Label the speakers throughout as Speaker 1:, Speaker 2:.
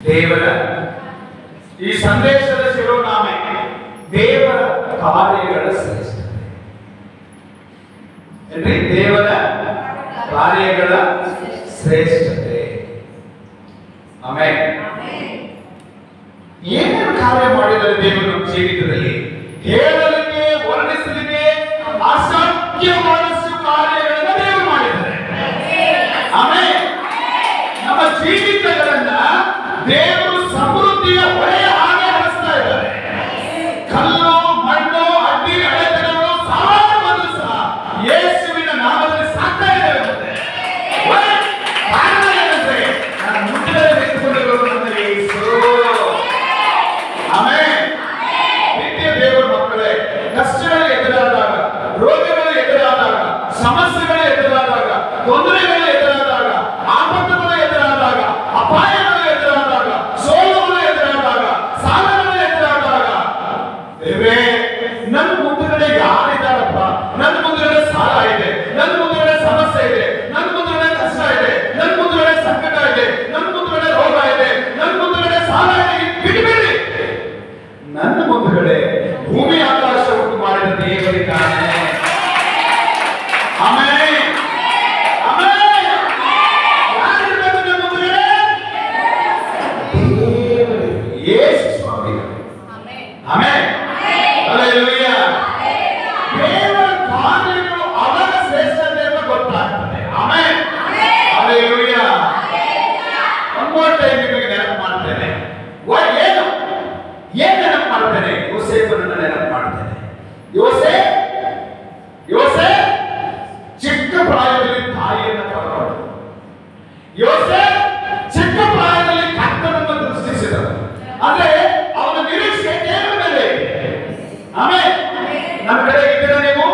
Speaker 1: ದೇವರ ಈ ಸಂದೇಶದ ಶಿರೋನಾಮೆ ದೇವರ ಕಾರ್ಯಗಳ ಶ್ರೇಷ್ಠತೆ. ಏನ್ರಿ? ದೇವರ ಕಾರ್ಯಗಳ ಶ್ರೇಷ್ಠತೆ. ಆಮೆನ್. ಏನೇನು ಕಾರ್ಯ ಮಾಡಿದರೆ ದೇವರು ನಮ್ಮ ಜೀವಿತದಲ್ಲಿ ಹೇಳಲಿಕ್ಕೆ ವರ್ಣಿಸಲಿಕ್ಕೆ ಅಸಾಧ್ಯವಾದಷ್ಟು ಕಾರ್ಯಗಳನ್ನು ದೇವರು ಮಾಡಿದ್ದಾರೆ. ಆಮೆನ್. ನಮ್ಮ ಜೀವಿತಗಳನ್ನ ದೇವರು ಸಮೃದ್ಧಿಯ ಹೊಳೆಯ ಹಾಗೆ ಹರಿಸ್ತಾ ಇದ್ದಾರೆ. ಕಲ್ಲು ಮಣ್ಣು ಅಡ್ಡಿ ಅಡೆತಡೆಗಳು ಸಾವಿರ ಬಂದು ಸಹ ಯೇಸುವಿನ ನಾಮದಲ್ಲಿ ಸಾಕ್ತಾ ಇದ್ದಾರೆ. ಕಾರಣ ಏನಂದ್ರೆ ನಾನು ಮುಂದೆ ನಿಂತುಕೊಂಡಿರೋದು ನನ್ನ ಯೇಸು. ಆಮೆನ್. ಪ್ರೀತಿಯ ದೇವರ ಮಕ್ಕಳೇ, ಕಷ್ಟಗಳು ಎದುರಾದಾಗ, ರೋಗಗಳು ಎದುರಾದಾಗ, ಸಮಸ್ಯೆಗಳು ಎದುರಾದಾಗ, ತೊಂದರೆಗಳು ಎದುರಾದಾಗ, ಆಪತ್ತುಗಳು ಎದುರಾದಾಗ, ಅಪಾಯಗಳು ಎದುರಾದಾಗ, ಸೋಲುಗಳು ಎದುರಾದಾಗ, ಸಾಲಗಳು ಎದುರಾದಾಗ, ದೇವರೇ ನನ್ನ ಮುಂದುಗಡೆ ಯಾರಿದ್ದಾರಪ್ಪ? ನನ್ನ ಮುಂದುಗಡೆ ಸಾಲ ಇದೆ, ನನ್ನ ಮುಂದುಗಡೆ ಸಮಸ್ಯೆ ಇದೆ, ನನ್ನ ಮುಂದುಗಡೆ ಕಷ್ಟ ಇದೆ, ನನ್ನ ಮುಂದುಗಡೆ ಸಂಕಟ ಇದೆ, ನನ್ನ ಮುಂದುಗಡೆ ರೋಗ ಇದೆ, ನನ್ನ ಮುಂದುಗಡೆ ಸಾಲ ಇದೆ, ಬಿಡಬೇಡಿ. ನನ್ನ ಮುಂದುಗಡೆ ಭೂಮಿ ಆಕಾಶ ಉಂಟು ಮಾಡಿದ ದೇವರಿದ್ದಾನೆ. ಆಮೆನ್. ಆಮೆನ್. ಯಾರಿರ್ಬೇಕು ನಮ್ಮ ಮುಂದುಗಡೆ? ಯೇಸು ಸ್ವಾಮಿ. ಆಮೆನ್. ಹಲ್ಲೆಲೂಯಾ. ದೇವರ ಕಾರ್ಯಗಳು ಅವರ ಶ್ರೇಷ್ಠತೆಯನ್ನು ಗೊತ್ತಾಗ್ತದೆ. Amen. Hallelujah. One more time ನಿಮಗೆ ನೆನಪು ಮಾಡ್ತೇನೆ. ಏನು ನೆನಪು ಮಾಡ್ತೇನೆ? ಯೋಸೇಫನನ್ನು ನೆನಪು ಮಾಡ್ತೇನೆ. ಯೋಸೇಫ್ ಚಿಕ್ಕ ಪ್ರಾಯದಲ್ಲಿ ತಾಯಿಯನ್ನು ಕಳೆದವನು. ಯೋಸೇಫ್ ಚಿಕ್ಕ ಪ್ರಾಯದಲ್ಲಿ ಕರ್ತನನ್ನು ದೃಷ್ಟಿಸಿದನು. ಅಂದ್ರೆ ಅವನ ನಿರೀಕ್ಷೆ ದೇವರ ಮೇಲೆ ಇದೆ. ಆಮೆನ್. ನಮ್ಮ ಕಡೆ ಇದ್ದೀರಾ ನೀವು?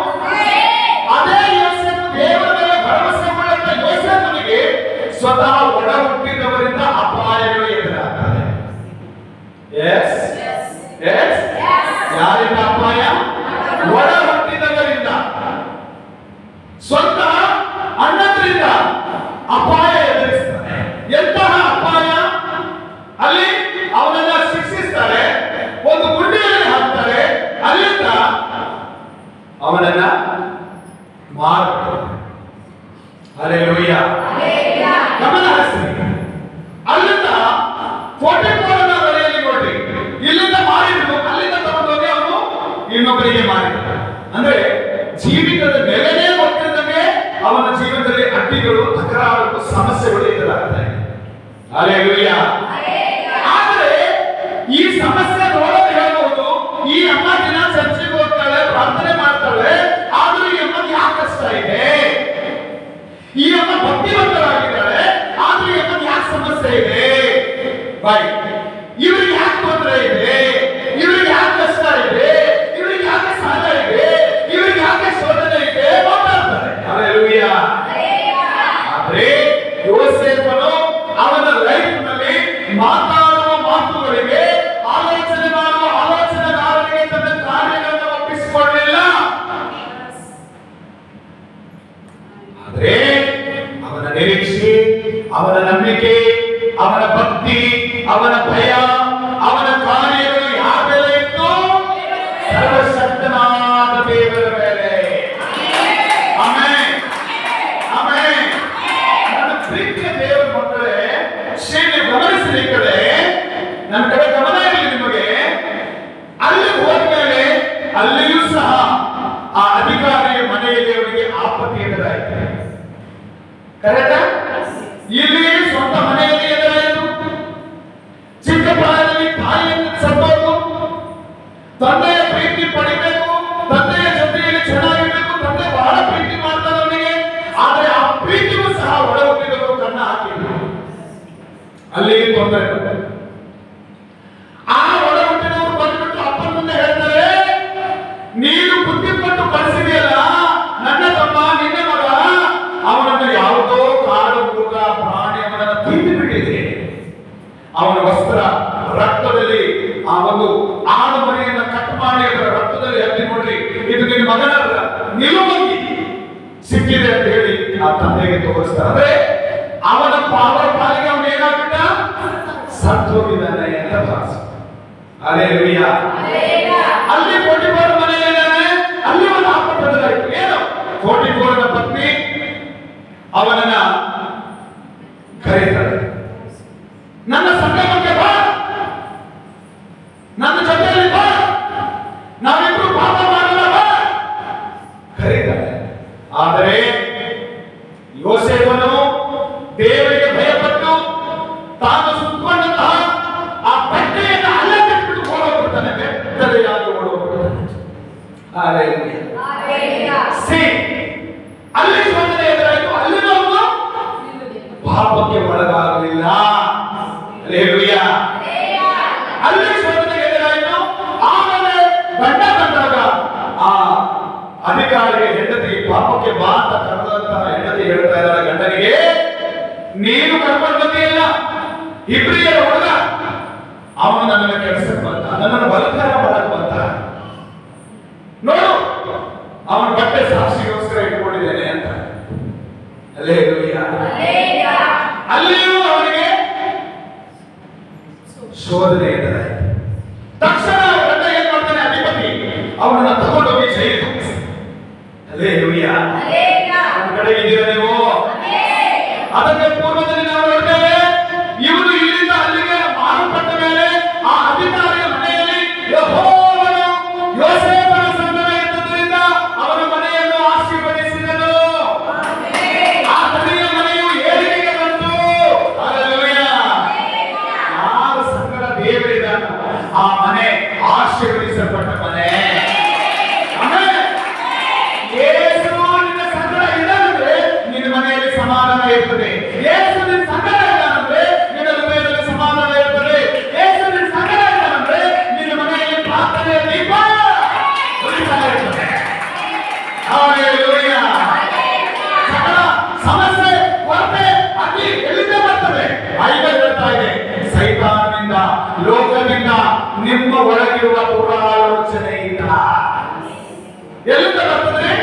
Speaker 1: ಅದೇ ಯೋಸೇಫ್ ದೇವರ ಮೇಲೆ ಭರವಸೆ ಮಾಡುವಂತ ಯೋಸೇಫನಿಗೆ ಸ್ವತಃ ಒಡ ಹುಟ್ಟಿದವರಿಂದ ಅಪಾಯಗಳು ಎದುರಾಗ್ತದೆ. S S. ಯಾರಿಂದ ಅಪಾಯ? ಒಡ ಹುಟ್ಟಿದವರಿಂದ. ಸ್ವಂತ ಅಣ್ಣದ್ರಿಂದ ಅಪಾಯ ಎದುರಿಸ್ತಾರೆ. ಎಂತಹ ಅಪಾಯ? ಅಲ್ಲಿ ಅವನನ್ನ ಶಿಕ್ಷಿಸ್ತಾರೆ, ಒಂದು ಗುಂಡಿಯಲ್ಲಿ ಹಾಕ್ತಾರೆ, ಅಲ್ಲಿಂದ ಅವನನ್ನ ಮಾರ್ತಾರೆ. ಹಲ್ಲೆಲೂಯಾ. ಗಮನ ಹರಿಸಿ. ಅಲ್ಲಿಂದ ಪೋಟಿಫರನ ಬಳಿಯಲ್ಲಿ ಕೊಟ್ಟಿ ಇಲ್ಲಿಂದ ಮಾರಿದ್ರು, ಅಲ್ಲಿಂದ ತಗೊಂಡೋಗಿ ಅವನು ಇನ್ನೊಬ್ಬರಿಗೆ ಮಾರಿದ. ಅಂದ್ರೆ ಜೀವಿತದ ನೆಲೆನೇ ಗೊತ್ತಿದ್ದಂಗೆ ಅವನ ಜೀವನದಲ್ಲಿ ಅಡ್ಡಿಗಳು, ತಕರಾರು, ಸಮಸ್ಯೆಗಳು ಎದುರಾಗ್ತವೆ. ಹಲ್ಲೆಲೂಯಾ. ಆದರೆ ಈ ಸಮಸ್ಯೆ ನೋಡೋದು ಹೇಳ್ಬಹುದು, ಈ ಅಮ್ಮ ದಿನ ಚರ್ಚೆಗೆ ಹೋಗ್ತಾಳೆ, ಪ್ರಾರ್ಥನೆ ಮಾಡ್ತಾಳೆ, ಆದ್ರೂ ಈ ಅಮ್ಮಗೆ ಯಾಕೆ ಕಷ್ಟ ಇದೆ? ಈ ಅಮ್ಮ ಭಕ್ತಿವಂತರಾಗಿದ್ದಾಳೆ, ಆದ್ರೂ ಈ ಅಮ್ಮಗೆ ಯಾಕೆ ಸಮಸ್ಯೆ ಇದೆ? ಬಾಯ್, ಇವ್ರಿಗೆ ಯಾಕೆ ತೊಂದರೆ ಇದೆ? ಇವ್ರಿಗೆ ಯಾಕೆ ಕಷ್ಟ ಇದೆ? ಇವ್ರಿಗೆ ಯಾಕೆ ಸಾಲ ಇದೆ? ಇವ್ರಿಗೆ ಯಾಕೆ ಶೋಧನೆ ಇದೆ? ಮಾತಾಡ್ತಾರೆ. ಹಲ್ಲೆಲೂಯಾ. ಆದ್ರೆ ಯೋಸೇಫನು ಅವನ ಲೈಫ್ ನಲ್ಲಿ ಮಾತಾಡುವ ಮಾತುಗಳಿಗೆ, ಆಲೋಚನೆ ಮಾಡುವ ಆಲೋಚನೆಗಾರರಿಗೆ ತನ್ನ ಕಾರ್ಯಗಳನ್ನು ಒಪ್ಪಿಸಿಕೊಳ್ಳಲಿಲ್ಲ. ಆದ್ರೆ ಅವನ ನಿರೀಕ್ಷೆ, ಅವನ ನಂಬಿಕೆ, ಅವನ ಭಕ್ತಿ, ಅವನ ಭಯ, ಅವನ ಕಾರ್ಯಗಳು ಯಾರ ಮೇಲೆ ಇತ್ತು? ಸರ್ವಶಕ್ತನಾದ ದೇವರ ಮೇಲೆ. ಆಮೆನ್. ಆಮೆನ್. ನನ್ನ ಪ್ರೀತಿಯ ದೇವರ ಮಕ್ಕಳೇ, ಶ್ರೀನಿ ಗಮನಿಸಲಿ. ಈ ಕಡೆ ನನ್ನ ಕಡೆ ಗಮನ ಇರಲಿ ನಿಮಗೆ. ಅಲ್ಲಿ ಹೋದ್ಮೇಲೆ ಅಲ್ಲಿಯೂ ಸಹ ಆ ಅಧಿಕಾರಿಯ ಮನೆಯಲ್ಲಿ ಅವರಿಗೆ ಆಪತ್ತು ಎದುರಾಯಿತು. ಕರೆಕ್ಟಾ? ಇಲ್ಲಿ ಸ್ವಂತ ಮನೆಯಲ್ಲಿ ಎದುರಾಯಿತು. ಚಿಕ್ಕ ಪ್ರಾಯದಲ್ಲಿ ತಾಯಿಯನ್ನು ಸತ್ತೋದು. ತಂದೆಯ ಪ್ರೀತಿ ಪಡಿಬೇಕು, ತಂದೆಯ ಜೊತೆಯಲ್ಲಿ ಚೆನ್ನಾಗಿರ್ಬೇಕು, ತಂದೆ ಬಹಳ ಪ್ರೀತಿ ಮಾಡ್ತಾರೆ ಅವನಿಗೆ. ಆದ್ರೆ ಆ ಪ್ರೀತಿಗೂ ಸಹ ಒಳ ಹುಟ್ಟಿದವರು ಕಣ್ಣ ಹಾಕಿದ್ರು. ಅಲ್ಲಿ ತೊಂದರೆ. ಆ ಒಳ ಹುಟ್ಟಿದವರು ಬಂದ್ಬಿಟ್ಟು ಅಪ್ಪನ ಮುಂದೆ ಹೇಳ್ತಾರೆ, ನೀನು ಬುದ್ಧಿ ಕೊಟ್ಟು ಕಳಿಸಿದೆಯಲ್ಲ ನನ್ನ ತಮ್ಮ, ನಿನ್ನ ಮಗ, ಅವನನ್ನು ಯಾವುದೋ ಕಾಡು ಮೃಗ ಪ್ರಾಣಿ ಅವನನ್ನು ತಿಂದು ಬಿಟ್ಟಿದೆ. ಅವನ ವಸ್ತ್ರ ರಕ್ತದಲ್ಲಿ ಆ ಒಂದು ಆಡು ಮರಿಯನ್ನು ಕಟ್ ಮಾಡಿ ಅದರ ರಕ್ತದಲ್ಲಿ ಹತ್ತಿ ನೋಡ್ರಿ, ಇದು ನಿನ್ನ ಮಗನ ನಿಲುವಂಗಿ ಸಿಕ್ಕಿದೆ ಅಂತ ಹೇಳಿ ಆ ತಂದೆಗೆ ತೋರಿಸ್ತಾರೆ. ಅಂದ್ರೆ ಅವನ ಪಾಲಿಗೆ ಅವನು ಏನಾಗ್ಬಿಟ್ಟ? ಸತ್ತು ಹೋಗಿದ್ದಾನೆ ಅಂತ ಭಾವಿಸ. ಹಲ್ಲೆಲೂಯಾ. ಅಲ್ಲಿ ಪೋಟಿಫರ್ ಮನೆಯಲ್ಲಿದ್ದಾನೆ. ಅಲ್ಲಿ ಒಂದು ಆಪತ್ತದಾಯಿತು. ಏನು? ಪೋಟಿಫರನ ಪತ್ನಿ ಅವನನ್ನ ಕರೀತಾಳೆ, ನನ್ನ ಸಂಗಮಕ್ಕೆ ಬಾ, ನನ್ನ ಜೊತೆಯಲ್ಲಿ ಬಾ, ನಾವಿಬ್ರು ಪಾಪ ಮಾಡಲ್ಲ ಬಾ ಕರೀತಾಳೆ. ಆದರೆ ಯೋಸೇಫನು ದೇವರಿಗೆ ಭಯಪಟ್ಟು ತಾನು ಸುತ್ತಕೊಂಡಂತಹ ಆ ಬಟ್ಟೆಯನ್ನು ಅಲ್ಲೇ ಬಿಟ್ಟು ಓಡೋಗ್ಬಿಡ್ತಾನೆ, ಬೆತ್ತಲೆಯಾಗಿ ಓಡೋಗ್ಬಿಡ್ತಾನೆ. ಅಲ್ಲಿ ಶೋಧನೆ ಎದುರಾಯಿತು. ಅಲ್ಲಿನೂ ಅವನು ಪಾಪಕ್ಕೆ ಒಳಗಾಗಲಿಲ್ಲ. ಹಲ್ಲೆಲೂಯಾ. ಅಲ್ಲಿ ಶೋಧನೆ ಎದುರಾಯಿತು. ಆಮೇಲೆ ಗಂಡ ಬಂದಾಗ ಆ ಅಧಿಕಾರಿಗೆ ಹೆಂಡತಿ ಪಾಪಕ್ಕೆ ಬಾ ಅಂತ ಕರೆದಂತಹ ಹೆಂಡತಿ ಹೇಳ್ತಾ ಇದ್ದಾಳೆ ಗಂಡನಿಗೆ, ನೀನು ಕರ್ಕೊಂಡು ಬಂದಿಲ್ಲ, ಇಬ್ರಿಯರ ಹುಡುಗ ಅವನು ನನ್ನ ಕೆಲಸಕ್ಕೆ ಬಂದ, ನನ್ನನ್ನು ಬಲತ್ಕಾರ ಮಾಡಕ್ ಬಂದ, ನೋಡು ಅವನ ಬಟ್ಟೆ ಸಾಕ್ಷಿಗೋಸ್ಕರ ಇಟ್ಕೊಂಡಿದ್ದೇನೆ ಅಂತ. ಹಲ್ಲೆಲೂಯಾ. ಅಲ್ಲಿಯೂ ಅವನಿಗೆ ಶೋಧನೆ ಎದುರಾಯಿತು. ತಕ್ಷಣ ಗಂಡ ಏನ್ ಮಾಡ್ತಾನೆ, ಅಧಿಪತಿ ಅವನನ್ನ ತಗೊಂಡೋಗಿ ಜೈಲಿಗೆ. ಹಲ್ಲೆಲೂಯಾ. ಒಂದು ಕಡೆ ಇದ್ದೀರಾ ನೀವು? ಅದಕ್ಕೆ ಪೂರ್ವದಲ್ಲಿ ನಾವು ನೋಡ್ತೇವೆ, ಇವನು ಇಲ್ಲಿಂದ ಅಲ್ಲಿಗೆ ಮಾರುಪಟ್ಟ ಮೇಲೆ ಆ ಅಧಿಕಾರಿಯ ಮನೆಯಲ್ಲಿ ಯೆಹೋವನು ಯೋಸೇಫನ ಸಂಗಡ ಇದ್ದುದರಿಂದ ಅವನ ಮನೆಯನ್ನು ಆಶೀರ್ವದಿಸಿದನು. ಆ ತನಿಯ ಮನೆಯು ಏಳಿಗೆಗೆ ಬಂತು. ಹಲ್ಲೆಲೂಯಾ. ಯಾರ ಸಂಗಡ ದೇವರಿದ್ದಾನ ಆ ಮನೆ ಆಶೀರ್ವದಿಸಲ್ಪಟ್ಟ ಮನೆ. ಯೇಸು ನಿನ್ನ ಸಂಗಡ ಇದ್ದಾನಂದ್ರೆ ನಿನ್ನ ಮನೆಯಲ್ಲಿ ಸಮಾಧಾನ ಇರ್ತದೆ. ಯೇಸು ನಿನ್ನ ಸಂಗಡ ಇದ್ದಾನಂದ್ರೆ ನಿನ್ನ ಹೃದಯದಲ್ಲಿ ಸಮಾಧಾನ ಇರ್ತದೆ. ಯೇಸು ನಿನ್ನ ಸಂಗಡ ಇದ್ದಾನಂದ್ರೆ ನಿನ್ನ ಮನೆಯಲ್ಲಿ ಪ್ರಾರ್ಥನೆಯ ದೀಪ ಉರಿತಾ ಇರ್ತದೆ. ಹಲ್ಲೆಲೂಯಾ. ಸಕಲ ಸಮಸ್ಯೆ, ಕೊರತೆ, ಅಗ್ನಿ ಎಲ್ಲಿಂದ ಬರ್ತದೆ? ಬೈಬಲ್ ಹೇಳ್ತಾ ಇದೆ, ಸೈತಾನನಿಂದ, ಲೋಕದಿಂದ, ನಿಮ್ಮ ಒಳಗಿರುವ ದುರಾಲೋಚನೆಯಿಂದ. ಎಲ್ಲಿಂದ ಬರ್ತದೆ?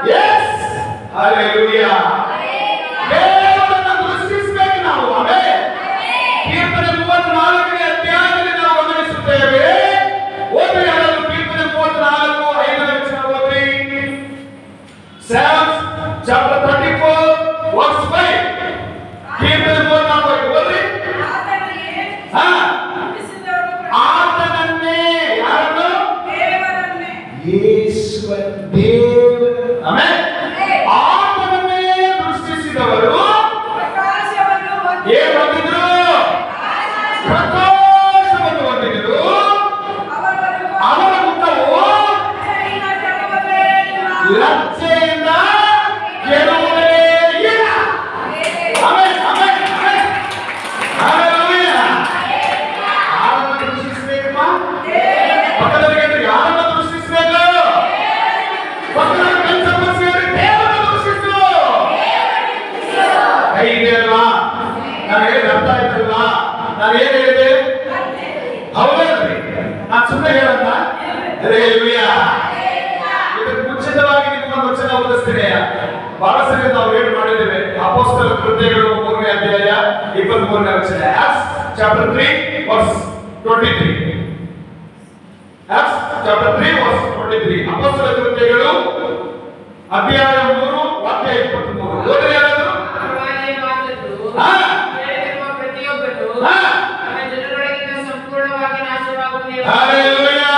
Speaker 1: ಯೆಸ್. ಹಲ್ಲೆಲೂಯಾ. ದೇವರನ್ನ ದೃಷ್ಟಿಸಬೇಕು ನಾವು. ಆಮೇಲೆ ಕೀರ್ತನೆ 34ನೇ ಅಧ್ಯಾಯದಲ್ಲಿ ನಾವು ಗಮನಿಸುತ್ತೇವೆ. ಓದಿ ಯಾರಾದರೂ ಕೀರ್ತನೆ 34 5ನೇ ವಚನ ಓದಿ. Psalms chapter 34 verse 5. ಕೀರ್ತನೆ 34 ಓದಿ. ಆತನನ್ನೇ, ಯಾರನ್ನು? ಯೇಸುವ ದೇವ. ಆಮೆನ್. ಆತನನ್ನೇ ದೃಷ್ಟಿಸಿದವರು ಏನು ಹೊಂದಿದ್ರು? ಪ್ರಕಾಶವನ್ನು ಹೊಂದಿದ್ರು. ಅವರ ಮುಖವು ಲಜ್ಜೆಯಿಂದ ಕೆಡುವುದೇ ಇಲ್ಲ. Amen, amen, amen. ಹಲ್ಲೆಲೂಯಾ. ಯಾರನ್ನು ದೃಷ್ಟಿಸಬೇಕಮ್ಮ? ಪಕ್ಕದವರಿಗೆ ಯಾರನ್ನು ದೃಷ್ಟಿಸಬೇಕು? ಪಕ್ಕದವರ ಸಮಸ್ಯೆಯಲ್ಲಿ ದೇವರನ್ನು ದೃಷ್ಟಿಸು. ಕೈ ಇದೆ ಅಲ್ವಾ? ನಾನು ಹೇಳಿದ ಅರ್ಥ ಆಯ್ತಲ್ವಾ? ನಾನು ಏನ್ ಹೇಳಿದೆ? ಹೌದಲ್ರಿ? ನಾನು ಸುಮ್ಮನೆ ಹೇಳಂತ. ಹಲ್ಲೆಲೂಯಾ. ಇದಕ್ಕೆ ಮುಂಚಿತವಾಗಿ ನಿಮಗೊಂದು ವಚನ ಓದಿಸ್ತೇನೆ. ಬಹಳ ಸರಿ ನಾವು ಹೇಳಿ ಮಾಡಿದ್ದೇವೆ. ಅಪೊಸ್ತಲ ಕೃತ್ಯಗಳು 3ನೇ ಅಧ್ಯಾಯ 23ನೇ ವಚನ. Acts chapter 3 verse 23. Acts chapter 3 verse 23. ಅಪೊಸ್ತಲ ಕೃತ್ಯಗಳು ಅಧ್ಯಾಯ 3 ವಾಕ್ಯ 23. ಓದಿ ಯಾರಾದರೂ? ಹಲ್ಲೆಲೂಯಾ.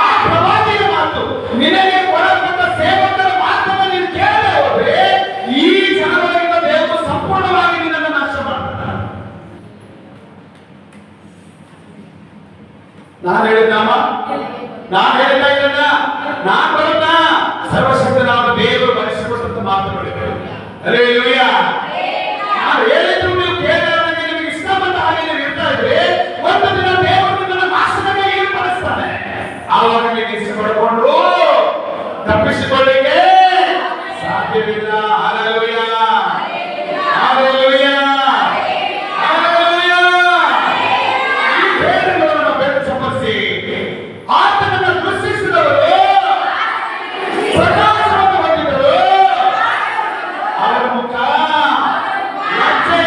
Speaker 1: ಆ ಪ್ರವಾದಿಯ ಮಾತು, ನಿನಗೆ ಕೊಡಲ್ಪಟ್ಟ ಸೇವಕರ ಮಾತನ್ನು ನೀನು ಕೇಳದೆ ಹೋದ್ರೆ ಈ ಜನಗಳಿಂದ ದೇವರು ಸಂಪೂರ್ಣವಾಗಿ ನಿನ್ನನ್ನು ನಾಶ ಮಾಡ್ತಾನೆ. ನಾನು ಹೇಳಿದ್ದಾಮ? ನಾನು ಹೇಳ್ತಾ ಇದ್ದನ್ನ ನಾನು ಬರುತ್ತ ಸರ್ವಶಕ್ತನಾದ ದೇವರು ಬರೆಸಿಕೊಟ್ಟಂತ ಮಾತುಗಳು. ಹಲ್ಲೆಲೂಯಾ. ನಾನು ಹೇಳಿದ್ರು ನೀವು ಕೇಳಿದಾಗ ನಿಮಗೆ ಇಷ್ಟ ಬಂದ ಹಾಗೆ ನೀವು ಇರ್ತಾ ಇದ್ರೆ ಒಂದು ದಿನ ದೇವರು ನಿಮ್ಮನ್ನು ನಾಶನಕ್ಕೆ ಏರ್ಪಡಿಸ್ತಾನೆ. ಆವಾಗ ನೀವು ಇಷ್ಟಪಡಿಕೊಂಡು ತಪ್ಪಿಸಿಕೊಳ್ಳಿಕ್ಕೆ ಸಾಧ್ಯವಿಲ್ಲ. ಹಲ್ಲೆಲೂಯಾ. ಹಲ್ಲೆಲೂಯಾ. ಹಲ್ಲೆಲೂಯಾ. ಈ ಬೇರೆಗಳನ್ನು ಬೆನ್ನು ಚಪ್ಪರಿಸಿ ಆತನನ್ನು ದೃಷ್ಟಿಸಿದವರು ಪ್ರಕಾಶವನ್ನು ಹೊಂದಿದರು. ಅವರ ಮುಖ ಲಜ್ಜೆ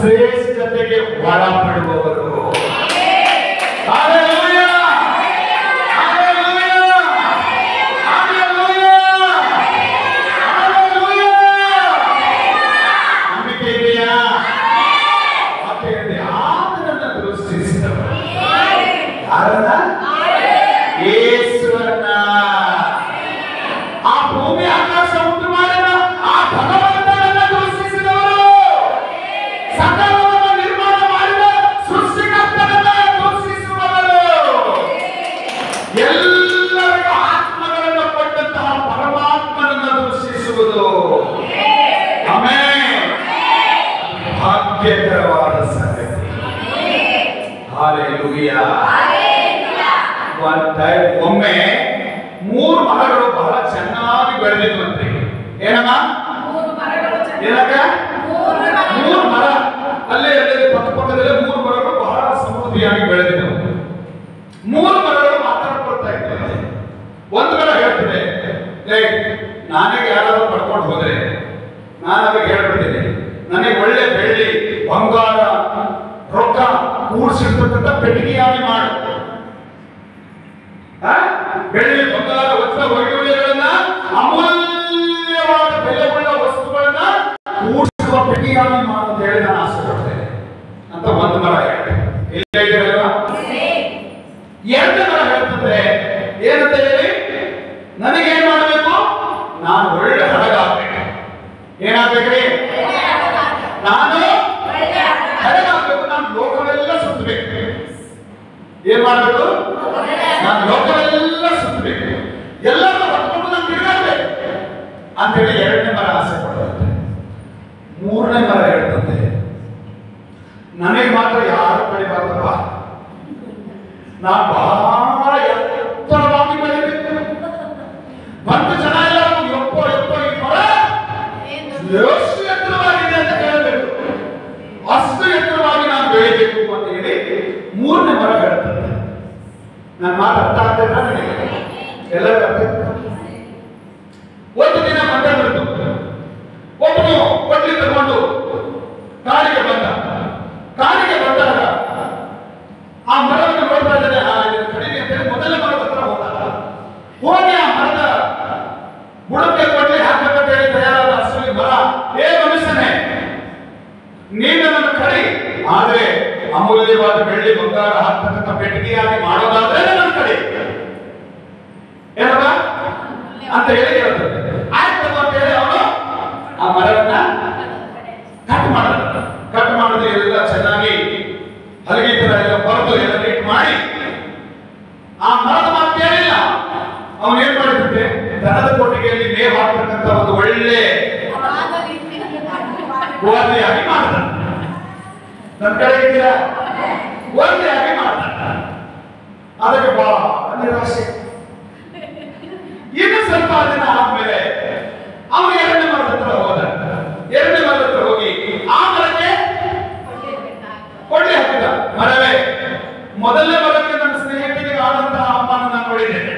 Speaker 1: ಶ್ರೇಷ್ಠತೆಗೆ ಒಳಪಡುವವರು. Hallelujah, hallelujah, hallelujah, hallelujah. ನಂಬಿಕೆ ಇದೆಯಾ? ವಾಕ್ಯದಲ್ಲಿ ಆತನನ್ನು ದೃಷ್ಟಿಸಿದವರು ಯಾರನ್ನ? ಯೇಸುವನ್ನ. ಆ ಭೂಮಿ ಆಕಾಶ ಉಂಟು ಮಾಡಿದ ಆ ಭಗವಂತನನ್ನ ದೃಷ್ಟಿಸಿದವರು, ಸಕಲವನ್ನು ನಿರ್ಮಾಣ ಮಾಡಿದ ಸೃಷ್ಟಿಕರ್ತನನ್ನ ದೃಷ್ಟಿಸುವವರು, ಎಲ್ಲರಿಗೂ ಆತ್ಮಗಳನ್ನು ಕೊಟ್ಟಂತಹ ಪರಮಾತ್ಮನನ್ನ ದೃಷ್ಟಿಸುವುದು. ಆಮೆನ್. ಭಾಗ್ಯಕರವಾದ ಸಂಗತಿ. ಹಲ್ಲೆಲೂಯಾ. ಒಮ್ಮೆ 3 ಮರಗಳು ಬಹಳ ಚೆನ್ನಾಗಿ ಬೆಳೆದಿದ್ವಂತೆ. ಏನಮ್ಮ? ಏನಕ್ಕ? 3 ಮರ ಅಲ್ಲೇ ಪಕ್ಕದಲ್ಲಿ 3 ಮರಗಳು ಬಹಳ ಸಮೃದ್ಧಿಯಾಗಿ ಬೆಳೆದಿದ್ದವು. 3 ಮರಗಳು ಮಾತಾಡ್ಕೊಳ್ತಾ ಇರ್ತವೆ. ಒಂದು ಮರ ಹೇಳ್ತದೆ, ನಾನೇ ಯಾರಾದ್ರೂ ಪಡ್ಕೊಂಡು ಹೋದ್ರೆ ನಾನು ಅವಾಗ ಹೇಳ್ಬಿಡ್ತೀನಿ, ನನಗೆ ಒಳ್ಳೆ ಬೆಳ್ಳಿ ಬಂಗಾರ ರೊಕ್ಕ ಕೂಡಿಸಿರ್ತಕ್ಕಂಥ ಪೆಟ್ಟಿಗೆಯಾಗಿ ಮಾಡು. ಬೆಳ್ಳಿ ಬಂಗಾರ ವಜ್ರ ವೈಡೂರ್ಯಗಳನ್ನ, ಅಮೂಲ್ಯವಾದ ಬೆಲೆಯುಳ್ಳ ವಸ್ತುಗಳನ್ನ ಕೂಡಿಸುವ ಪೆಟ್ಟಿಗೆಯಾಗಿ ಮಾಡು ಅಂತ ಹೇಳಿ ನಾನು ಆಸೆ ಪಡ್ತೇನೆ ಅಂತ ಒಂದು ಮರ ಹೇಳ್ತೇನೆ. ಎರಡನೇ ಮರ ಹೇಳ್ತಂದ್ರೆ ಏನಂತ ಹೇಳಿ, ನನಗೇನ್ ಮಾಡಬೇಕು? ನಾನು ಒಳ್ಳೆ ಹಡಗಾಗ್ಬೇಕು. ಏನಾಗ್ಬೇಕ್ರಿ? ನಾನು ಹಡಗಾಗ್ಬೇಕು. ನಾನು ಲೋಕವೆಲ್ಲ ಸುತ್ತಬೇಕು. ಏನ್ ಮಾಡ್ಬೇಕು? ನಾನು ಲೋಕವೆಲ್ಲ ಸುತ್ತಬೇಕು, ಎಲ್ಲರೂ ಹೊತ್ಕೊಂಡು ನಾನು ತಿರುಗಾಡ್ಬೇಕು ಅಂತೇಳಿ ಎರಡನೇ ಮರ ಆಸೆ ಪಡುತ್ತೆ. ಮೂರನೇ ಮರ ಹೇಳ್ತಂತೆ, ನನಗೆ ಮಾತ್ರ ಯಾರು ಬೆಳಿಬಾರ್ದಪ್ಪ, ನಾನು ಬಹಳ ಎತ್ತರವಾಗಿ ಬೆಳಿಬೇಕು. ಬಂದು ಜನ ಎಲ್ಲ ಎಪ್ಪೋ ಈ ಮರ ಎಷ್ಟು ಎತ್ತರವಾಗಿದೆ ಅಂತ ಕೇಳಬೇಕು, ಅಷ್ಟು ಎತ್ತರವಾಗಿ ನಾನು ಬೆಳಿಬೇಕು ಅಂತ ಹೇಳಿ ಮೂರನೇ ಮರ ಹೇಳ್ತಂತೆ. ನಾನು ಮಾತು ಅರ್ಥ ಆಗ್ತಿದ್ರ? ಎಲ್ಲರೂ ಅರ್ಥ. ಒಂದು ದಿನ ಮಂಡ್ಯ ಬಂತು, ಒಬ್ಬನು ಕೊಡ್ಲಿ ತಗೊಂಡು ಕಾಡಿಗೆ ಬಂದಾಗ ಆ ಮರವನ್ನು ನೋಡ್ತಾ ಇದ್ದಾನೆ, ಕಡಿಮೆ ಅಂತೇಳಿ ಮೊದಲನೇ ಮರದ ಹತ್ರ ಹೋಗಿ ಆ ಮರದ ಬುಡಕ್ಕೆ ಕೊಡ್ಲಿ ಹಾಕಬೇಕಂತ ಹೇಳಿ ತಯಾರಾದ ಅಸಲಿ ಮರ, ಏ ಮನುಷ್ಯನೇ, ನೀನು ನನ್ನ ಕಡಿ, ಆದ್ರೆ ಅಮೂಲ್ಯವಾದ ಬೆಳ್ಳಿ ಬಂಗಾರ ಹಾಕ್ತಕ್ಕಂಥ ಪೆಟ್ಟಿಗೆಯಾಗಿ ಮಾಡೋದಾದ್ರೆ ನನ್ನ ಕಡೆ ಏನಪ್ಪ ಅಂತ ಹೇಳಿ ಹೇಳ್ತದೆ. ಆಯ್ತು ಅಂತ ಹೇಳಿ ಅವನು ಆ ಮರವನ್ನ ಕಟ್ ಮಾಡಿದ್ರೆ ಎಲ್ಲ ಚೆನ್ನಾಗಿ ಹಲಗೆ ತರ ಎಲ್ಲ ಬರೆದು ಎಲ್ಲ ನೀಟ್ ಮಾಡಿ ಆ ಮರದ ಮಾತು ಕೇಳಿಲ್ಲ. ಅವನು ಏನ್ ಮಾಡಿಬಿಟ್ಟೆ, ದನದ ಕೊಟ್ಟಿಗೆಯಲ್ಲಿ ಮೇವು ಹಾಕ್ತಕ್ಕಂಥ ಒಂದು ಒಳ್ಳೆ ಗೋಧಿಯಾಗಿ ಮಾಡ್ದ. ನನ್ನ ಕಡೆ ಇದ್ದೀರಾ? ಗೋಧಿಯಾಗಿ ಮಾಡ್ದ. ಅದಕ್ಕೆ ಬಹಳ ನಿರಾಶೆ. ಇನ್ನು ಸ್ವಲ್ಪ ದಿನ ಆದ್ಮೇಲೆ ಅವನು ಎರಡನೇ ಮರದ ಹತ್ರ ಹೋದ. ಎರಡನೇ ಮರದ ಹತ್ರ ಹೋಗಿ ಆ ಮರಕ್ಕೆ ಕೊಡ್ಲಿ ಹಾಕಿದ. ಮರವೇ, ಮೊದಲನೇ ಮರಕ್ಕೆ ನನ್ನ ಸ್ನೇಹಿತನಿಗೆ ಆದಂತಹ ಅವಮಾನ ನಾನು ನೋಡಿದ್ದೇನೆ.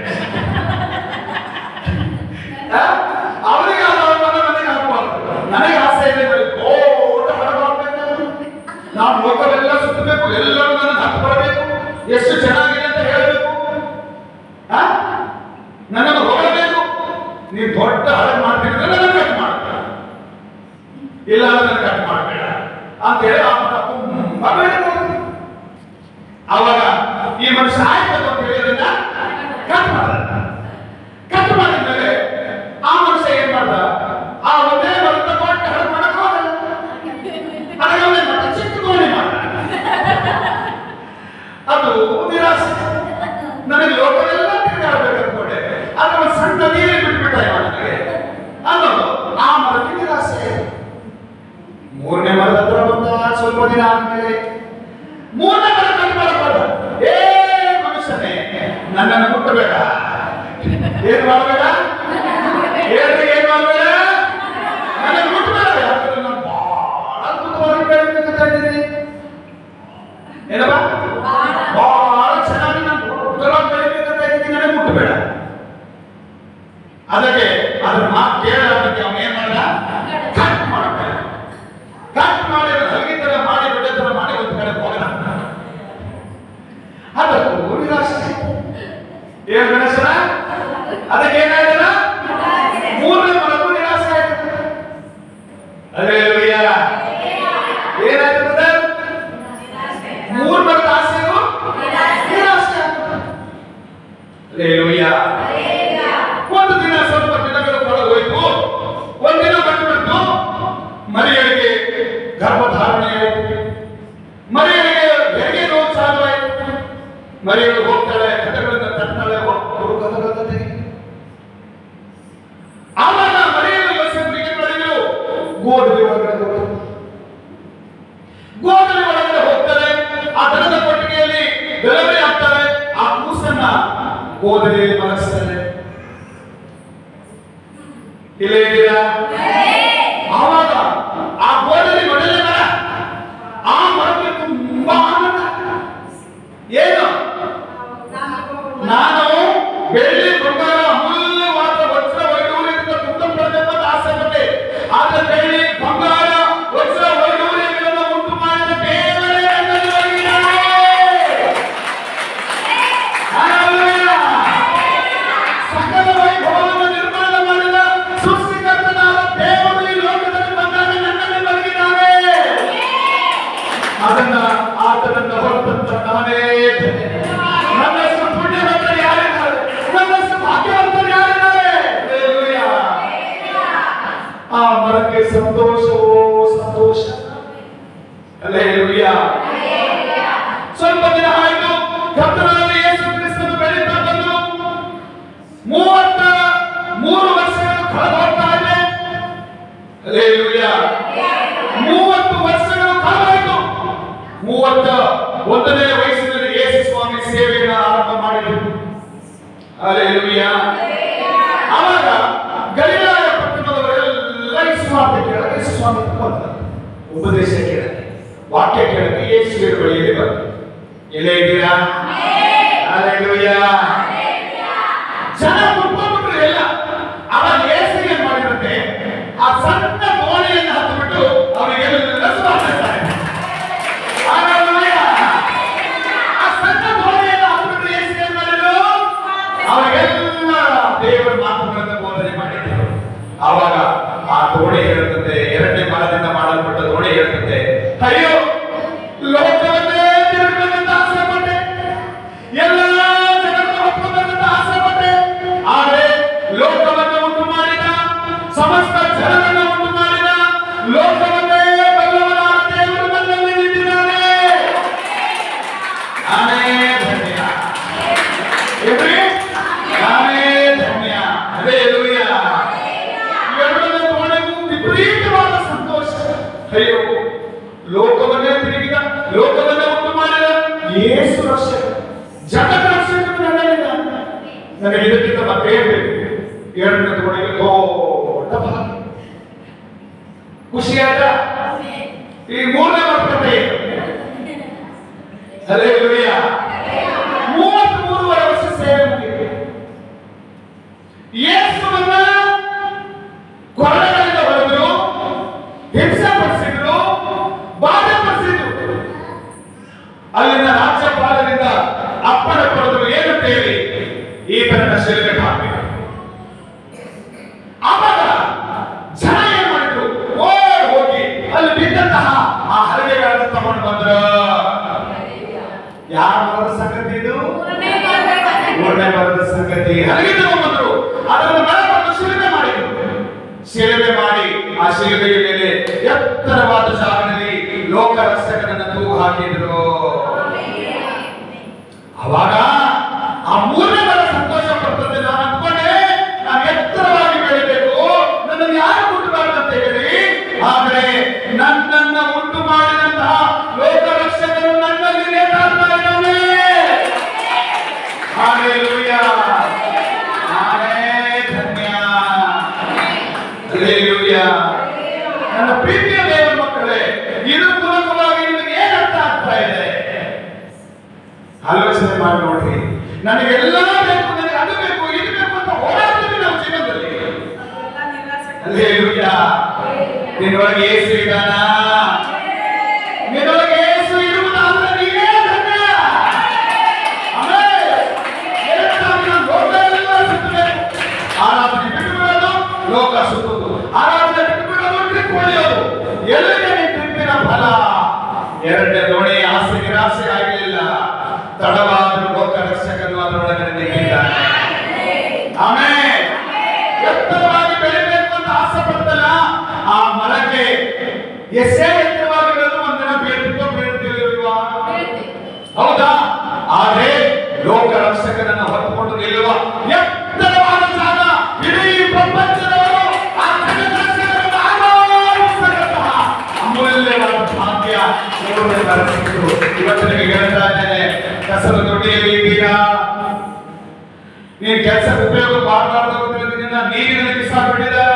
Speaker 1: ಅವನಿಗೆ ಆದ ಅವಮಾನ ನನಗೆ ಹಾಕಬಾರ್ದು. ನನಗೆ ಆಸೆ ಇದೆ, ದೊಡ್ಡ ಮರವಾಗಬೇಕು, ನಾನು ಲೋಕವೆಲ್ಲ ಸುತ್ತಬೇಕು, ಎಲ್ಲರೂ ನನ್ನ ಹತ್ತು ಬರಬೇಕು, ಎಷ್ಟು ಚೆನ್ನಾಗಿದೆ ಅಂತ ಹೇಳಬೇಕು, ನನ್ನನ್ನು ಹೊಗಳಬೇಕು. ನೀವು ದೊಡ್ಡ ಹಳೆ ಮಾಡ್ತೀನಿ ನನ್ನ ಕಟ್ ಮಾಡ್ಬೇಡ, ಇಲ್ಲ ನನ್ನ ಕಟ್ ಮಾಡಬೇಡ ಅಂತ ಹೇಳಿ ಆ ಮರ ತುಂಬಾ ಬೇಡ. ಅವಾಗ ಈ ಮನುಷ್ಯ ಆಯ್ತು ಅಂತ ಹೇಳಿದ್ರಿಂದ ಕಟ್ ಮಾಡಿದ್ಮೇಲೆ ಆ ಮನುಷ್ಯ ಏನ್ ಮಾಡ್ದ, ಆ ಒಂದೇ ಮರದ ಕೊಟ್ಟು ಹಳೆ ಮಾಡಕ್ ಹೋಗಲ್ಲ, ಅದಕ್ಕೆ ಮತ್ತೆ ಚಿಕ್ಕ ಗೋಣಿ ಮಾಡ. ಅದು ನಿರಾಸೆ. ನನಗೆ ಲೋಕವೆಲ್ಲ ತಿರುಗಾಡಬೇಕು ಅನ್ಕೊಂಡೆ, ಅದು ಒಂದು ಸಣ್ಣ ನೀರೇ ಬಿಟ್ಬಿಟ್ಟ ನನಗೆ ಅನ್ನೋದು ಆ ಮರಕ್ಕೆ ನಿರಾಸೆ. ಮೂರನೇ ಮರದ ಹತ್ರ ಬಂದ. ಸ್ವಲ್ಪ ದಿನ ಆದ್ಮೇಲೆ ಮೂರನೇ ಮರ ಕಟ್ ಮಾಡಬಾರ್ದು. ಏ ಮನುಷ್ಯನೇ, ನನ್ನನ್ನು ಮುಟ್ಟಬೇಡ, ಏನ್ ಮಾಡಬೇಡ, ಏನ್ ಮಾಡಬೇಡ, ನನ್ನನ್ನು ಮುಟ್ಟಬೇಡ. ಯಾಕಂದ್ರೆ ನಾನು ಬಹಳ ಅದ್ಭುತವಾಗಿ ಬೆಳೀಬೇಕಂತ ಇದ್ದೀನಿ. ಏನಪ್ಪ, ಬಹಳ ಚೆನ್ನಾಗಿ ನಾನು ದೊಡ್ಡದಾಗಿ ಬೆಳೀಬೇಕಂತ ಇದ್ದೀನಿ, ನನಗೆ ಮುಟ್ಟಬೇಡ. ಅದಕ್ಕೆ ಅದ್ರ ಮಾತು ಕೇಳೋದಕ್ಕೆ ಅವನು ಏನ್ ಮಾಡ, ಕಟ್ ಮಾಡಬೇಡ. ಕಟ್ ಮಾಡಿ ಹಲಗೆ ತರ ಮಾಡಿ ಅದಕ್ಕೆ ಏನಾಯ್ತಲ್ಲ ಮೂರನೇ ಮರಕ್ಕೂ ನಿರಾಸೆ ಆಯ್ತು. ಹಲ್ಲೆಲೂಯಾ. ಏನಾಯ್ತು ಬ್ರದರ್? ಮೂರು ಮರದ ಆಸೆಗೂ ನಿರಾಸೆ ಆಯ್ತು. ಹಲ್ಲೆಲೂಯಾ. ಒಂದು ದಿನ ಸ್ವಲ್ಪ ದಿನಗಳು ಕಳೆದೋಯ್ತು. ಒಂದಿನ ಬಂದ್ಬಿಟ್ಟು ಮರಿಯಳಿಗೆ ಗರ್ಭಧಾರಣೆ ಆಯಿತು. ಮರಿಯಳಿಗೆ ಹೆರಿಗೆ ನೋವು ಚಾಲು ಆಯಿತು. ಮರಿಯಳು ಹೋಗ್ತಾಳೆ, ಕಥೆಗಳಿಂದ ತಟ್ಟಾಳೆ, ಕಥೆ. ಆವಾಗ ಮರಿಯಳು ಯೋಸೇಫನಿಗೆ ಹೇಳಿದ್ರು, ಗೋಧಿ ಒಳಗಡೆ ಹೋಗ್ತಾರೆ. ಆ ದನದ ಕೊಟ್ಟಿಗೆಯಲ್ಲಿ ಡೆಲಿವರಿ ಆಗ್ತಾರೆ. ಆ ಕೂಸನ್ನ ಗೋಧಲಿಯಲ್ಲಿ ಮಲಗಿಸ್ತಾರೆ. ಇಲ್ಲೇ ಇದ್ದೀರಾ? ಆವಾಗ ಆ ಗೋಧಲಿ ಮೊದಲೇ ಮರ, ಆ ಮರಕ್ಕೆ ತುಂಬಾ ಆನಂದ. ಏನು? ನಾನು ಬೆಳ್ಳಿ ಬಂಗಾರ ಅಮೂಲ್ಯವಾದ ವಜ್ರ ವೈಡೂರ್ಯದಿಂದ ತುಂಬ ಪಡೆದೆಂಬ ಆಸೆ ಪಟ್ಟೆ. ಆದ್ರೆ ಬೆಳ್ಳಿ ಬಂಗಾರ ವಜ್ರ ವೈಡೂರ್ಯಗಳನ್ನು ಉಂಟು ಮಾಡಿದ ದೇವರೇ ನನ್ನಲ್ಲಿ ಒಳಗಿದ್ದಾನೆ. ಸಕಲ ವೈಭವವನ್ನು ನಿರ್ಮಾಣ ಮಾಡಿದ ಸೃಷ್ಟಿಕರ್ತನಾದ ದೇವರು ಈ ಲೋಕದಲ್ಲಿ ಬಂದಾಗ ನನ್ನಲ್ಲಿ ಒಳಗಿದ್ದಾನೆ. ಅದನ್ನ ಆತನನ್ನ ಹೊರತಂತ ನಾನೇ ನನ್ನಷ್ಟು ಪುಣ್ಯವಂತರು ಯಾರಿದ್ದಾರೆ? ನನ್ನಷ್ಟು ಭಾಗ್ಯವಂತರು ಯಾರಿದ್ದಾರೆ? ಆ ಮರಕ್ಕೆ ಸಂತೋಷವೋ ಸಂತೋಷ. ಹಲ್ಲೆಲೂಯಾ. ಸ್ವಲ್ಪ ದಿನ ಆಯಿತು. ಕರ್ತನಾದ ಯೇಸು ಕ್ರಿಸ್ತನು ಬೆಳೀತಾ ಬಂದರು. 33 ವರ್ಷಗಳು ಕಳೆದು ಹೋಗ್ತಾ ಇದೆ. ಹಲ್ಲೆಲೂಯಾ. 30 ವರ್ಷಗಳು ಕಳೆದೋಯ್ತು. 31ನೇ ವಯಸ್ಸಿನಲ್ಲಿ ಯೇಸು ಸ್ವಾಮಿ ಸೇವೆಯನ್ನು ಆರಂಭ ಮಾಡಿದರು. ಹಲ್ಲೆಲೂಯಾ. ಆವಾಗ ಗಲಿಲಾಯ ಪಟ್ಟಣದವರೆಲ್ಲ ಸುವಾರ್ತೆ ಕೇಳಕ್ಕೆ ಸ್ವಾಮಿ ಬಂದರು. ಉಪದೇಶ ಕೇಳಕ್ಕೆ, ವಾಕ್ಯ ಕೇಳಕ್ಕೆ ಯೇಸುವಿನ ಬಳಿಯಲ್ಲಿ ಬಂದರು. ಎಲ್ಲೇ ಇದ್ದೀರಾ? ಹಲ್ಲೆಲೂಯಾ. ಜನ ತುಂಬಿಬಿಟ್ರು ಎಲ್ಲ. ಅವಾಗ ಯೇಸು ಏನ್ ಮಾಡಿದಂತೆ, ಆ ಸಣ್ಣ ದೋಣಿಯನ್ನು ಹತ್ತಿಬಿಟ್ಟು ಅವರಿಗೆಲ್ಲ ಸುವಾರ್ತಿಸ್ತಾರೆ. ಆ ಸಣ್ಣ ದೋಣಿಯನ್ನು ಹತ್ತಿಬಿಟ್ಟು ಯೇಸು ಏನ್ ಮಾಡಿದ್ರು? ಅವರಿಗೆಲ್ಲ ದೇವರ ಮಾತುಗಳನ್ನು ಬೋಧನೆ ಮಾಡಿದ್ರು. ಆವಾಗ ಆ ದೋಣಿ ಹೇಳುತ್ತದೆ, 2ನೇ ಮರದಿಂದ ಮಾಡಲ್ಪಟ್ಟ ದೋಣಿ ಹೇಳುತ್ತದೆ, ಅಯ್ಯೋ ಲೋಕವನ್ನೇ ತಿರುಗಬೇಕಂತ ಆಸೆ ಪಟ್ಟೆ, ಎಲ್ಲ ಜನರನ್ನು ಒಪ್ಪಬೇಕಂತ ಆಸೆ ಪಟ್ಟೆ. ಆದರೆ ಲೋಕವನ್ನು ಉಂಟು ಮಾಡಿದ, ಸಮಸ್ತ ಜನರನ್ನು ಉಂಟು ಮಾಡಿದ, ಲೋಕವನ್ನೇ ಬಲ್ಲವನಾದ ದೇವರು ನನ್ನಲ್ಲಿ ನಿಂತಿದ್ದಾನೆ. ನಾನೇ ಧನ್ಯ. ಏನ್ರಿ? ನಾನೇ ಧನ್ಯ. ಹಲ್ಲೆಲೂಯಾ. ಎರಡನೇ ದೋಣಿಗೂ ವಿಪರೀತವಾದ ಸಂತೋಷ. ಅಯ್ಯೋ ಲೋಕವನ್ನೇ ತಿರುಗಿದ, ಲೋಕವನ್ನೇ ಉಂಟು ಮಾಡಿದ ಯೇಸು ರಕ್ಷಕ, ಜಗತ್ ರಕ್ಷಕನು ನನ್ನಲ್ಲಿದ್ದಾನೆ. ನನಗೆ ಇದಕ್ಕಿಂತ ಮತ್ತೆ ಬೇಕು. ಎರಡನೇ ದೋಣಿಗೆ ದೊಡ್ಡ ಭಾಗ. ಖುಷಿ ಆಯ್ತಾ? ಈ 3ನೇ ವರ್ಗತೆ. ಹಲ್ಲೆಲೂಯಾ. 33 ವರ್ಷ ಸೇವೆ ಮಾಡಿದೆ. ಯೇಸುವನ್ನ ಕೊರಡೆಗಳಿಂದ ಹೊಡೆದ್ರು, ಹಿಂಸೆ ಪಡಿಸಿದ್ರು, ಬಾಧೆ ಪಡಿಸಿದ್ರು. ಅಲ್ಲಿನ ರಾಜ್ಯಪಾಲರಿಂದ ಅಪ್ಪಣೆ ಪಡೆದ್ರು, ಏನಂತೇಳಿ ಈತನನ್ನ ಶಿಲುಬೆಗೆ ಹಾಕಬೇಕು. ಆವಾಗ ಜನ ಏನ್ ಮಾಡಿದ್ರು? ಹೋಗಿ ಅಲ್ಲಿ ಬಿದ್ದಂತಹ ಆ ಹಲಗೆಗಳನ್ನು ತಗೊಂಡು ಬಂದ್ರು. ಯಾವ ಮರದ ಸಂಗತಿ ಇದು? 3ನೇ ಮರದ ಸಂಗತಿ. ಹಲಗೆ ತಗೊಂಡ್ಬಂದ್ರು. ಅದನ್ನು ಬೆಳಕೊಂಡು ಶಿಲುಬೆ ಮಾಡಿದ್ರು. ಶಿಲುಬೆ ಮಾಡಿ ಆ ಶಿಲುಬೆಯ ಮೇಲೆ ಎತ್ತರವಾದ ಜಾಗದಲ್ಲಿ ಲೋಕ ರಕ್ಷಕನನ್ನು ತೂಗು ಹಾಕಿದ್ರು. ಅವಾಗ ಆ 3ನೇ ಮರ ಸಂತೋಷ ಪಡ್ತದೆ. ನಾನು ಅಂದ್ಕೊಂಡೆ, ನಾನು ಎತ್ತರವಾಗಿ ಬೆಳಿಬೇಕು, ನನ್ನನ್ನು ಯಾರು ಮುಟ್ಟಬಾರ್ದು ಅಂತ ಹೇಳಿ. ಆದರೆ ನನ್ನನ್ನು ಉಂಟು ಮಾಡಿದಂತಹ ಲೋಕ ರಕ್ಷಕನು ನನ್ನಲ್ಲಿ ನೇತಾಡ್ತಾ ಇದ್ದಾನೆ. ಹಲ್ಲೆಲೂಯಾ. ನಾನೇ ಧನ್ಯ. ಹಲ್ಲೆಲೂಯಾ. ನನ್ನ ಪ್ರೀತಿಯ ದೇವರ ಮಕ್ಕಳೇ, ಇದು ಮೂಲಕವಾಗಿ ನಿಮಗೆ ಏನು ಅರ್ಥ ಆಗ್ತಾ ಇದೆ? ಆಲೋಚನೆ ಮಾಡಿ ನೋಡ್ರಿ. ನನಗೆಲ್ಲ ಬೇಕು, ನನಗೆ ಅದು ಬೇಕು, ಇದು ಬೇಕು ಅಂತ ಹೋರಾಡ್ತೀವಿ ನಾವು ಜೀವನದಲ್ಲಿ. ಹಲ್ಲೆಲೂಯಾ. ನಿನ್ನೊಳಗೆ ಯೇಸು ಇದ್ದಾನ? ನಿನ್ನೊಳಗೆ ಯೇಸು ಇರುವುದಾದ್ರೆ ನೀನೇ ಧನ್ಯ. ಆಮೇಲೆ ಲೋಕ ಎಲ್ಲ ಎಷ್ಟೇ ಎತ್ತರವಾಗಿರೋದು ಒಂದಿನ ಬೀಳ್ತಿಲ್ವಾ? ಹೌದಾ? ಆದ್ರೆ ಲೋಕ ರಕ್ಷಕನನ್ನ ಹೊತ್ತುಕೊಂಡು ನಿಲ್ಲುವ ಎತ್ತರವಾದ ಜಾಗ ಇಡೀ ಪ್ರಪಂಚದವರು ಆ ಜಗದರ್ಶಕರನ್ನು ಆರಾಧಿಸತಕ್ಕಂತಹ ಅಮೂಲ್ಯವಾದ ಭಾಗ್ಯ ಇವತ್ತು ನಿಮಗೆ ಹೇಳ್ತಾ ಇದ್ದೇನೆ. ಕಸದ ದೊಡ್ಡಿಯಲ್ಲಿ ಇದ್ದೀರಾ, ನೀನ್ ಕೆಲಸ ಉಪಯೋಗ ಮಾಡಬಾರ್ದು ನೀರಿನಲ್ಲಿ ಬಿಸಾಕ್ಬಿಟ್ಟಿದಾರ.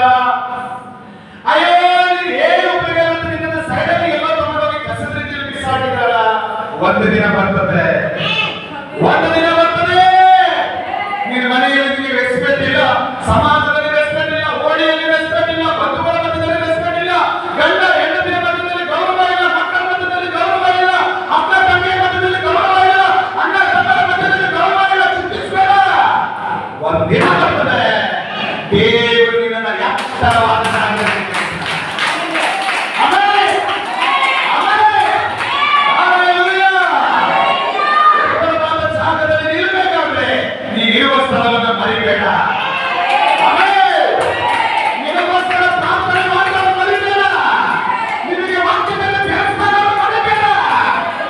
Speaker 1: ಅಯ್ಯೋ ನೀನ್ ಏನು ಉಪಯೋಗ ನಿನ್ನ ಸೈಡಲ್ಲಿ ಎಲ್ಲ ತಗೊಂಡೋಗಿ ಕಸದ ರೀತಿಯಲ್ಲಿ ಬಿಸಾಕಿದಾರ. ಒಂದು ದಿನ ಬರ್ತದೆ, ನಿನ್ನ ಮನೆಯಲ್ಲಿ ನಿಮಗೆ ರೆಸ್ಪೆಕ್ಟ್ ಇಲ್ಲ, ಸಮಾಜದಲ್ಲಿ ರೆಸ್ಪೆಕ್ಟ್ ಇಲ್ಲ, ಓಣಿಯಲ್ಲಿ ರೆಸ್ಪೆಕ್ಟ್ ಇಲ್ಲ, ಬಂಧುಗಳ ಮಧ್ಯದಲ್ಲಿ ರೆಸ್ಪೆಕ್ಟ್ ಇಲ್ಲ, ಗಂಡ ಹೆಂಡತಿಯ ಮಧ್ಯದಲ್ಲಿ ಗೌರವ ಇಲ್ಲ, ಮಕ್ಕಳ ಮಧ್ಯದಲ್ಲಿ ಗೌರವ ಇಲ್ಲ, ಅಕ್ಕ ತಂಗಿಯ ಮಧ್ಯದಲ್ಲಿ ಗೌರವ ಇಲ್ಲ, ಅಣ್ಣ ತಮ್ಮರ ಮಧ್ಯದಲ್ಲಿ ಗೌರವ ಇಲ್ಲ. ಚಿಂತಿಸಬೇಡ, ಒಂದಿನ ಬರ್ತದೆ ದೇವರು ನಿನ್ನನ್ನು ಎತ್ತರವಾದ ಜಾಗದಲ್ಲಿ ನಿಲ್ಲಬೇಕಾದ್ರೆ ನೀನಿರುವ ಸ್ಥಳವನ್ನು ಮರಿಬೇಡ. ನಿನಗೋಸ್ಕರ ಪ್ರಾರ್ಥನೆ ಮಾಡೋದು ಮರಿಬೇಡ. ನಿನಗೆ ವಾಕ್ಯದಲ್ಲಿ ದೇವಸ್ಥಾನವನ್ನು ಮರಿಬೇಡ.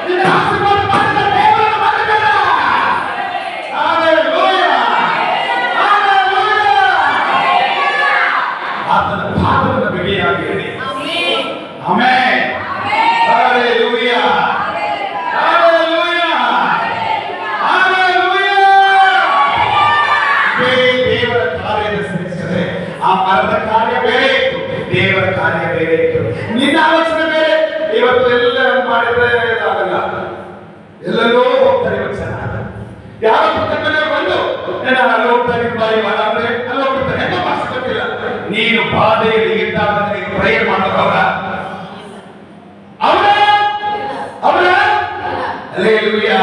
Speaker 1: ನಿನ್ನ ಆಶೀರ್ವಾದ ಮಾಡಿದ ದೇವರನ್ನು ಮರಿಬೇಡ. Hallelujah, hallelujah. ಆತನ ಪಾದವನ್ನು ಬಿಗಿಯಾಗಿರಿ. Amen, hallelujah, hallelujah, hallelujah. ದೇವರ ಕಾರ್ಯದ ಶ್ರೇಷ್ಠತೆ. ಆ ಮರದ ಕಾರ್ಯ ಬೇರೆ ಇತ್ತು, ದೇವರ ಕಾರ್ಯ ಬೇರೆ ಇತ್ತು. ನಿನ್ನ ಆಲೋಚನೆ ಬೇರೆ. ಇವತ್ತು ಎಲ್ಲ ಮಾಡಿದ್ರೆ ಆಗಲ್ಲ, ಎಲ್ಲರೂ ಹೋಗ್ತಾರೆ. ಇವತ್ತು ಚೆನ್ನಾಗ ಯಾರೋ ಪಕ್ಕದಲ್ಲಿ ಬಂದು ನಾನು ಅಲ್ಲಿ ಹೋಗ್ತಾ ಬಾಯಿ ಮಾಡ ಅಂದ್ರೆ ಅಲ್ಲಿ ಹೋಗ್ಬಿಡ್ತಾರೆ. ಹೆಂಗ ಭಾಷೆ ಗೊತ್ತಿಲ್ಲ. ನೀನು ಬಾಧೆಯಲ್ಲಿ ಇದ್ದಾಗ ನಿನಗೆ ಪ್ರೇಯರ್ ಮಾಡೋದವರ ಹಲ್ಲೆಲೂಯಾ,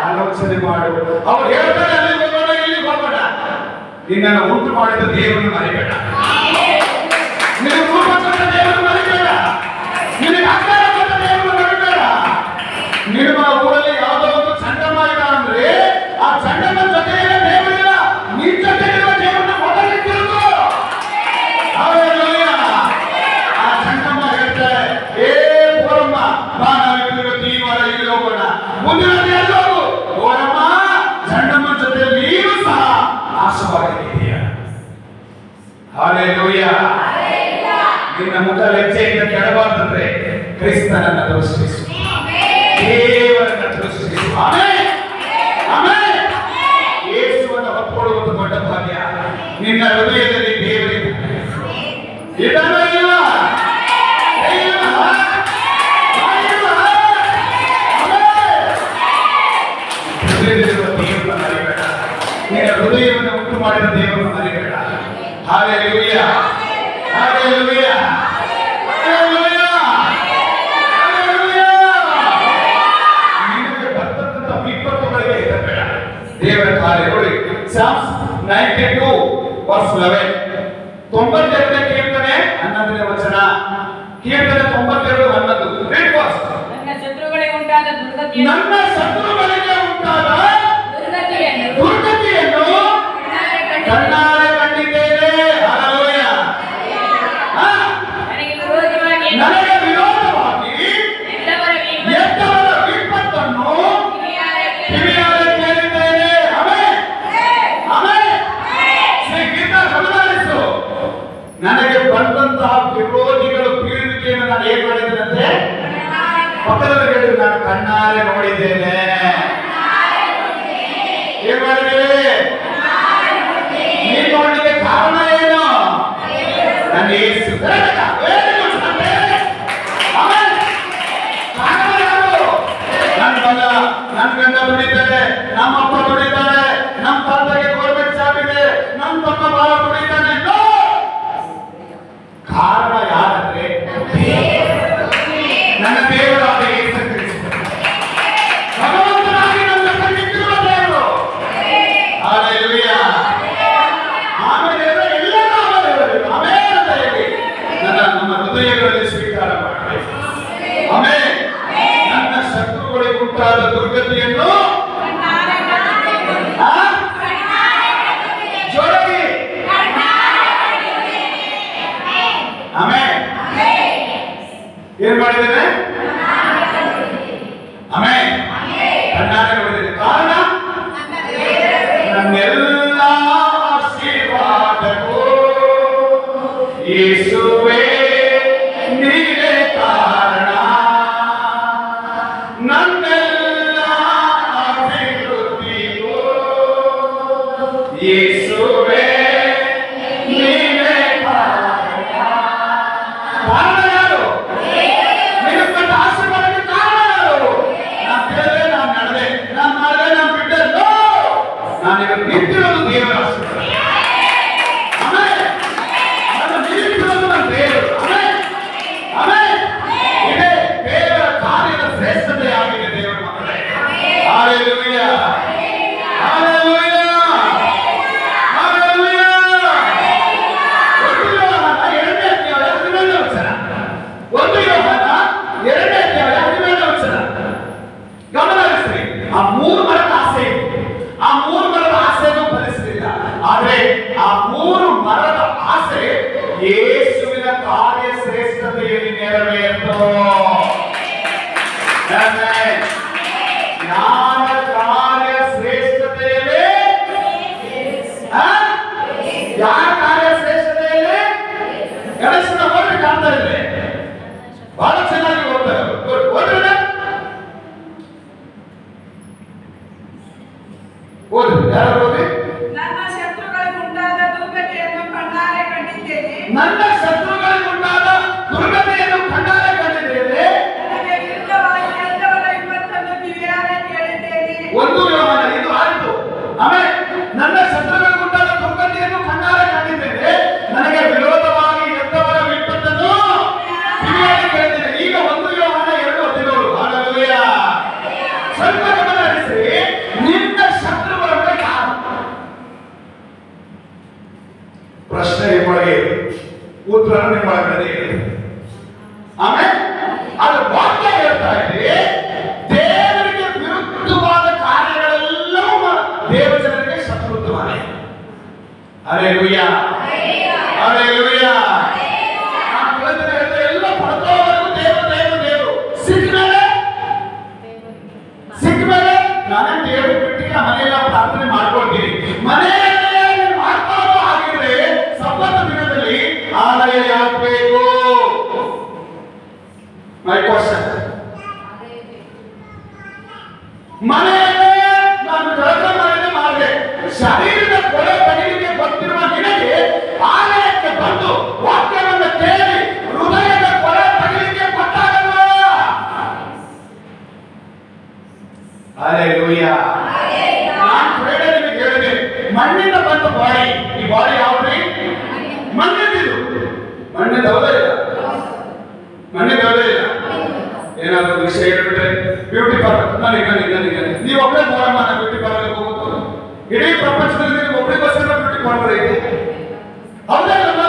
Speaker 1: ಆಲೋಚನೆ ಮಾಡು. ಅವ್ರು ಹೇಳ್ತಾರೆ ಅಲ್ಲಿ ಹೋಗೋಣ ಇಲ್ಲಿ ಹೋಗೋಣ. ನಿನ್ನನ್ನು ಉಂಟು ಮಾಡಿದ ದೇವರನ್ನು ಮರಿಬೇಡ. ನಿನಗೆ ರೂಪ ಕೊಟ್ಟ ದೇವರನ್ನು ಮರಿಬೇಡ. ನಿನಗೆ ಆಕಾರ ಕೊಟ್ಟ ದೇವರನ್ನು ಮರಿಬೇಡ. ನಿಮ್ಮ ಊರಲ್ಲಿ ಯಾವುದೋ ಒಂದು ಚಂಡಮ್ಮ ಇಲ್ಲ ಅಂದ್ರೆ ಆ ಚಂಡಮ್ಮ ಜೊತೆಯಲ್ಲಿ ದೇವರಿಲ್ಲ, ನಿನ್ನ ಜೊತೆಗಿರುವ ದೇವರನ್ನ ಮೊದಲು ತಿರುಗು. ಹಲ್ಲೆಲೂಯಾ. ಆ ಚಂಡಮ್ಮ ಹೇಳ್ತಾರೆ, ಏ ಬೋರಮ್ಮ ಬಾ, ನಾವಿಬ್ಬರು ಈ ವಾರ ಇಲ್ಲಿ ಹೋಗೋಣ. ಮುಂದಿನ ಎಲ್ಲರೂ ಬೋರಮ್ಮ ಚಂಡಮ್ಮ ಜೊತೆ ನೀನು ಸಹ ಆಶೀರ್ವಾದವಾಗಿದೆಯಾ? ಹಲ್ಲೆಲೂಯಾ. ನಿನ್ನ ಮುಖ ಲಜ್ಜೆಯಿಂದ ಕೆಡಬಾರ್ದಂದ್ರೆ ಕ್ರಿಸ್ತನನ್ನ ದೃಷ್ಟಿಸು, ದೇವರನ್ನ ದೃಷ್ಟಿಸು. Amen, amen. ಯೇಸುವನ್ನು ಹೊತ್ತುಕೊಳ್ಳುವುದು ದೊಡ್ಡ ಭಾಗ್ಯ. ನಿನ್ನ ಹೃದಯದಲ್ಲಿ ದೇವರಿಲ್ಲ, ಇದನ್ನು ಇಲ್ಲ, ಹೃದಯದಲ್ಲಿರುವ ದೇವರನ್ನು ಮರಿಬೇಡ. ನಿನ್ನ ಹೃದಯವನ್ನು ಉಂಟು ಮಾಡಿದ ದೇವರನ್ನು ಮರಿಬೇಡ. Hallelujah, hallelujah, hallelujah, hallelujah. ನಿನಗೆ ಬರ್ತಕ್ಕಂಥ ವಿಪತ್ತುಗಳಿಗೆ ಹೆದರಬೇಡ. ದೇವರ ಕಾರ್ಯ ನೋಡಿ. ಸಾಮ್ಸ್ 92:11. 92ನೇ ಕೀರ್ತನೆ 11ನೇ ವಚನ. ಕೀರ್ತನೆ 92:11. Read first.
Speaker 2: ನನ್ನ ಶತ್ರುಗಳಿಗೆ ಉಂಟಾದ ದುರ್ಗತಿಯನ್ನು ಕಣ್ಣಾರೆ
Speaker 1: ಕಂಡಿದ್ದೇನೆ. ಹಲ್ಲೆಲೂಯಾ. ನನಗೆ ವಿರೋಧವಾಗಿ ಎದ್ದವರ ವಿಪತ್ತನ್ನು ಕಿವಿಯಾರೆ ಕೇಳಿದ್ದೇನೆ. Amen, amen. ಗೀತಾರ್ ಗಮನಿಸು. ನನಗೆ ಬಂದಂತಹ ವಿರೋಧಿಗಳು ಪೀಡಿಕೆಯನ್ನು ನಾನು ಏನ್ ಮಾಡಿದ್ದೇನೆ? ಪಕ್ಕದಲ್ಲಿ ಹೇಳಿ, ನಾನು ಕಣ್ಣಾರೆ ನೋಡಿದ್ದೇನೆ. ಏನ್ ಮಾಡಿದ್ದೇವೆ? ನೀನು ನೋಡಲಿಕ್ಕೆ ಕಾರಣ ಏನು? ನನ್ನ ಯೇಸು. ನನ್ನ ಮಗ, ನನ್ನ ಗಂಡ ದುಡಿತಾರೆ, ನಮ್ಮಪ್ಪ ದುಡಿತಾರೆ, ನಮ್ಮ ತಂದೆಗೆ ಗೌರ್ಮೆಂಟ್ ಜಾಬ್ ಇದೆ, ನಮ್ಮ ತಮ್ಮ ಬಾಳ ದುಡಿತಾನೆ. ಕಾರಣ ಯಾರಂದ್ರೆ ನನ್ನ ದೇವರಾದ ಯೇಸು ಕ್ರಿಸ್ತ, ಭಗವಂತನಾಗಿ ನನ್ನ ಕಣ್ಣಿಟ್ಟಿರುವ ದೇವರು. ಹಲ್ಲೆಲೂಯಾ. ಆಮೇಲೆ ಎಲ್ಲರೂ ಆಮೇಲೆ ಅಂತ ಹೇಳಿ ನಮ್ಮ ಹೃದಯಗಳಲ್ಲಿ ಸ್ವೀಕಾರ ಮಾಡಿ. ಆಮೇಲೆ ನನ್ನ ಶತ್ರುಗಳಿಗೆ ಉಂಟಾದ ದುರ್ಗತಿಯನ್ನು ಜೋರಾಗಿ ಆಮೇಲೆ ಏನ್ ಮಾಡಿದ್ದೇನೆ? ಆಮೆನ್. ಕಣ್ಣಾರೆ ನೋಡಿದ್ದೇನೆ. ಕಾರಣ ನನ್ನೆಲ್ಲ ಆಶೀರ್ವಾದಕ್ಕೂ ಯೇಸುವೇ ನೀವೇ ಕಾರಣ. ನನ್ನೆಲ್ಲ ಅಭಿವೃದ್ಧಿಗೂ ಯೇಸುವೇ ನೀವೇ ಕಾರಣ. ಕಾರಣ ಯಾರು? ನೀನು ಕೊಟ್ಟ ಆಶೀರ್ವಾದಕ್ಕೆ ಕಾರಣ ಯಾರು? ನಾನು ಕೇಳಿದೆ, ನಾನು ನಡೆದೆ, ನಾನು ಮಾಡಿದೆ, ನಾನು ಬಿಟ್ಟೆ. ನಾನೀಗ ನಿಂತಿರೋದು ದೇವರ ಆಶೀರ್ವಾದ. ಆಮೆನ್. ನಾನು ನಿಂತಿರೋದು ನನ್ನ ದೇವರು. ಆಮೆನ್. ಆಮೆನ್. ಇದೇ ದೇವರ ಕಾರ್ಯದ ಶ್ರೇಷ್ಠತೆ ಆಗಿದೆ ದೇವರ ಮಕ್ಕಳೇ. ಹಲ್ಲೆಲೂಯಾ. ಹಲ್ಲೆಲೂಯಾ. ಹಲ್ಲೆಲೂಯಾ. ಒಂದು ಯೋಹಾನ 2ನೇ ಅಧ್ಯಾಯ 11ನೇ ವಚನ. ಒಂದು ಯೋಹಾನ 2ನೇ ಅಧ್ಯಾಯ 11ನೇ ವಚನ. ಗಮನಿಸಿ, ಆ ಮೂರು ಮರದ ಆಸೆ ಇತ್ತು. ಆ ಮೂರು ಮರದ ಆಸೆಯನ್ನು ಫಲಿಸಲಿಲ್ಲ. ಆದರೆ ಆ ಮೂರು ಮರದ ಆಸೆ ಯೇಸುವಿನ ಕಾರ್ಯ ಶ್ರೇಷ್ಠತೆಯಲ್ಲಿ ನೆರವೇರಿತು. ಜ್ಞಾನ ಕಾರ್ಯ ಶ್ರೇಷ್ಠತೆಯಲ್ಲಿ, ಯಾರ ಕಾರ್ಯ ಶ್ರೇಷ್ಠತೆಯಲ್ಲಿ? ಗಣೇಶನ ಓದಿ ಕಾಣ್ತಾ ಇದೆ. ಬಹಳ ಚೆನ್ನಾಗಿ ಓದ್ತಾರೆ. ಓದ್ರಿ ಓದಿ, ಯಾರು ಓದಿ?
Speaker 2: ನನ್ನ ಶತ್ರುಗಳಿಗುಂಟಾದ ದುರ್ಗತಿಯನ್ನು ಕಣ್ಣಾರೆ ಕಂಡಿದ್ದೇನೆ.
Speaker 1: ನನ್ನ ಶತ್ರುಗಳಿಗುಂಟಾದ ದುರ್ಗತಿಯನ್ನು ಕಣ್ಣಾರೆ ಕಂಡಿದ್ದೇನೆ.
Speaker 2: ನನಗೆ ವಿರುದ್ಧವಾಗಿ ಎಂದವರ ವಿಪತ್ತನ್ನು ಕಿವಿಯಾರೆ ಕೇಳಿದ್ದೇನೆ.
Speaker 1: ಒಂದು ಯೋಹಾನ 5:6. ಆಮೇಲೆ ನನ್ನ ಶತ್ರುಗಳಿಗುಂಟಾದ ದುರ್ಗತಿಯನ್ನು ಕಣ್ಣಾರೆ ಕಂಡಿದ್ದೇನೆ. ನನಗೆ ವಿರೋಧವಾಗಿ ಎಂದವರ ವಿಪತ್ತನ್ನು ಕಿವಿಯಾರೆ ಕೇಳಿದ್ದೇನೆ. ಈಗ ಒಂದು ಯೋಹಾನ 2:17. ಹಲ್ಲೆಲೂಯಾ. ಸ್ವಲ್ಪ ಗಮನ ಹರಿಸಿ. ನಿನ್ನ ಶತ್ರುಗಳಂದ್ರೆ ಯಾರು? ಪ್ರಶ್ನೆ ನಿಮ್ಮೊಳಗೆ, ಉತ್ತರ ನಿಮ್ಮೊಳಗಡೆ ಇದೆ. ಆಮೇಲೆ ಅದು ವಾಕ್ಯ ಹೇಳ್ತಾ ಇದೆ, ದೇವರಿಗೆ ವಿರುದ್ಧವಾದ ಕಾರ್ಯಗಳೆಲ್ಲವೂ ದೇವಜನರಿಗೆ ಶತ್ರುತ್ವವಾಗಿದೆ. ಹಲ್ಲೆಲೂಯಾ. ಹಲ್ಲೆಲೂಯಾ. ನಾನು ಇವತ್ತಿನ ಹೇಳಿದ ಎಲ್ಲ ಪಡ್ಕೊಳ್ಳೋವರೆಗೂ ದೇವರು ದೇವರು ದೇವರು. ಸಿಕ್ಮೇಲೆ ನಾನೇ ದೇವರು ಬಿಟ್ಟಿಗೆ ಮನೆಯಲ್ಲ ಪ್ರಾರ್ಥನೆ ಮಾಡ್ಕೊಳ್ತೀನಿ. ಮನೆಯಲ್ಲೇ ಮಾಡ್ಕೊಳ್ಳೋದು ಆಗಿದ್ರೆ ಸಬ್ಬತ್ ದಿನದಲ್ಲಿ ಆಲಯ ಯಾಕಬೇಕು? My question. ಮನೆಯಲ್ಲೇ ನಾನು ಕೆಲಸ ಮಾಡಿದೆ. ಶರೀರದ ಕೊಲೆ ತಗಿಲಿಕ್ಕೆ ಗೊತ್ತಿರುವ ನಿನಗೆ ಆಲಯಕ್ಕೆ ಬಂದು ವಾಕ್ಯವನ್ನು ಕೇಳಿ ಹೃದಯದ ಕೊಲೆ ತಗಿಲಿಕ್ಕೆ ಗೊತ್ತಾಗಲ್ವಾ? ಹಲ್ಲೆಲೂಯಾ. ನಾನು ಫ್ರೈಡೆ ನಿಮಗೆ ಹೇಳಿದೆ, ಮಣ್ಣಿಂದ ಬಂದ ಬಾಡಿ. ಈ ಬಾಡಿ ಯಾವ್ದ್ರಿ? ಮಣ್ಣಿಂದಿದು. ಮಣ್ಣಿಂದ ಹೌದೇ ಇಲ್ಲ? ಮಣ್ಣಿಂದ ಹೌದೇ ಇಲ್ಲ? ಏನಾದ್ರು ವಿಷಯ ಹೇಳ್ಬಿಟ್ರೆ ಬ್ಯೂಟಿ ಪಾರ್ಲರ್ ನನಗೆ ನೀವು ಒಬ್ಬರೇ ನೋಡಮ್ಮ. ನಾನು ಬ್ಯೂಟಿ ಪಾರ್ಲರ್ಗೆ ಹೋಗೋದು. ಇಡೀ ಪ್ರಪಂಚದಲ್ಲಿ ನೀವು ಒಬ್ಬರಿಗೋಸ್ಕರ ಬ್ಯೂಟಿ ಪಾರ್ಲರ್ ಐತಿ. ಹೌದೇ ಇಲ್ಲ?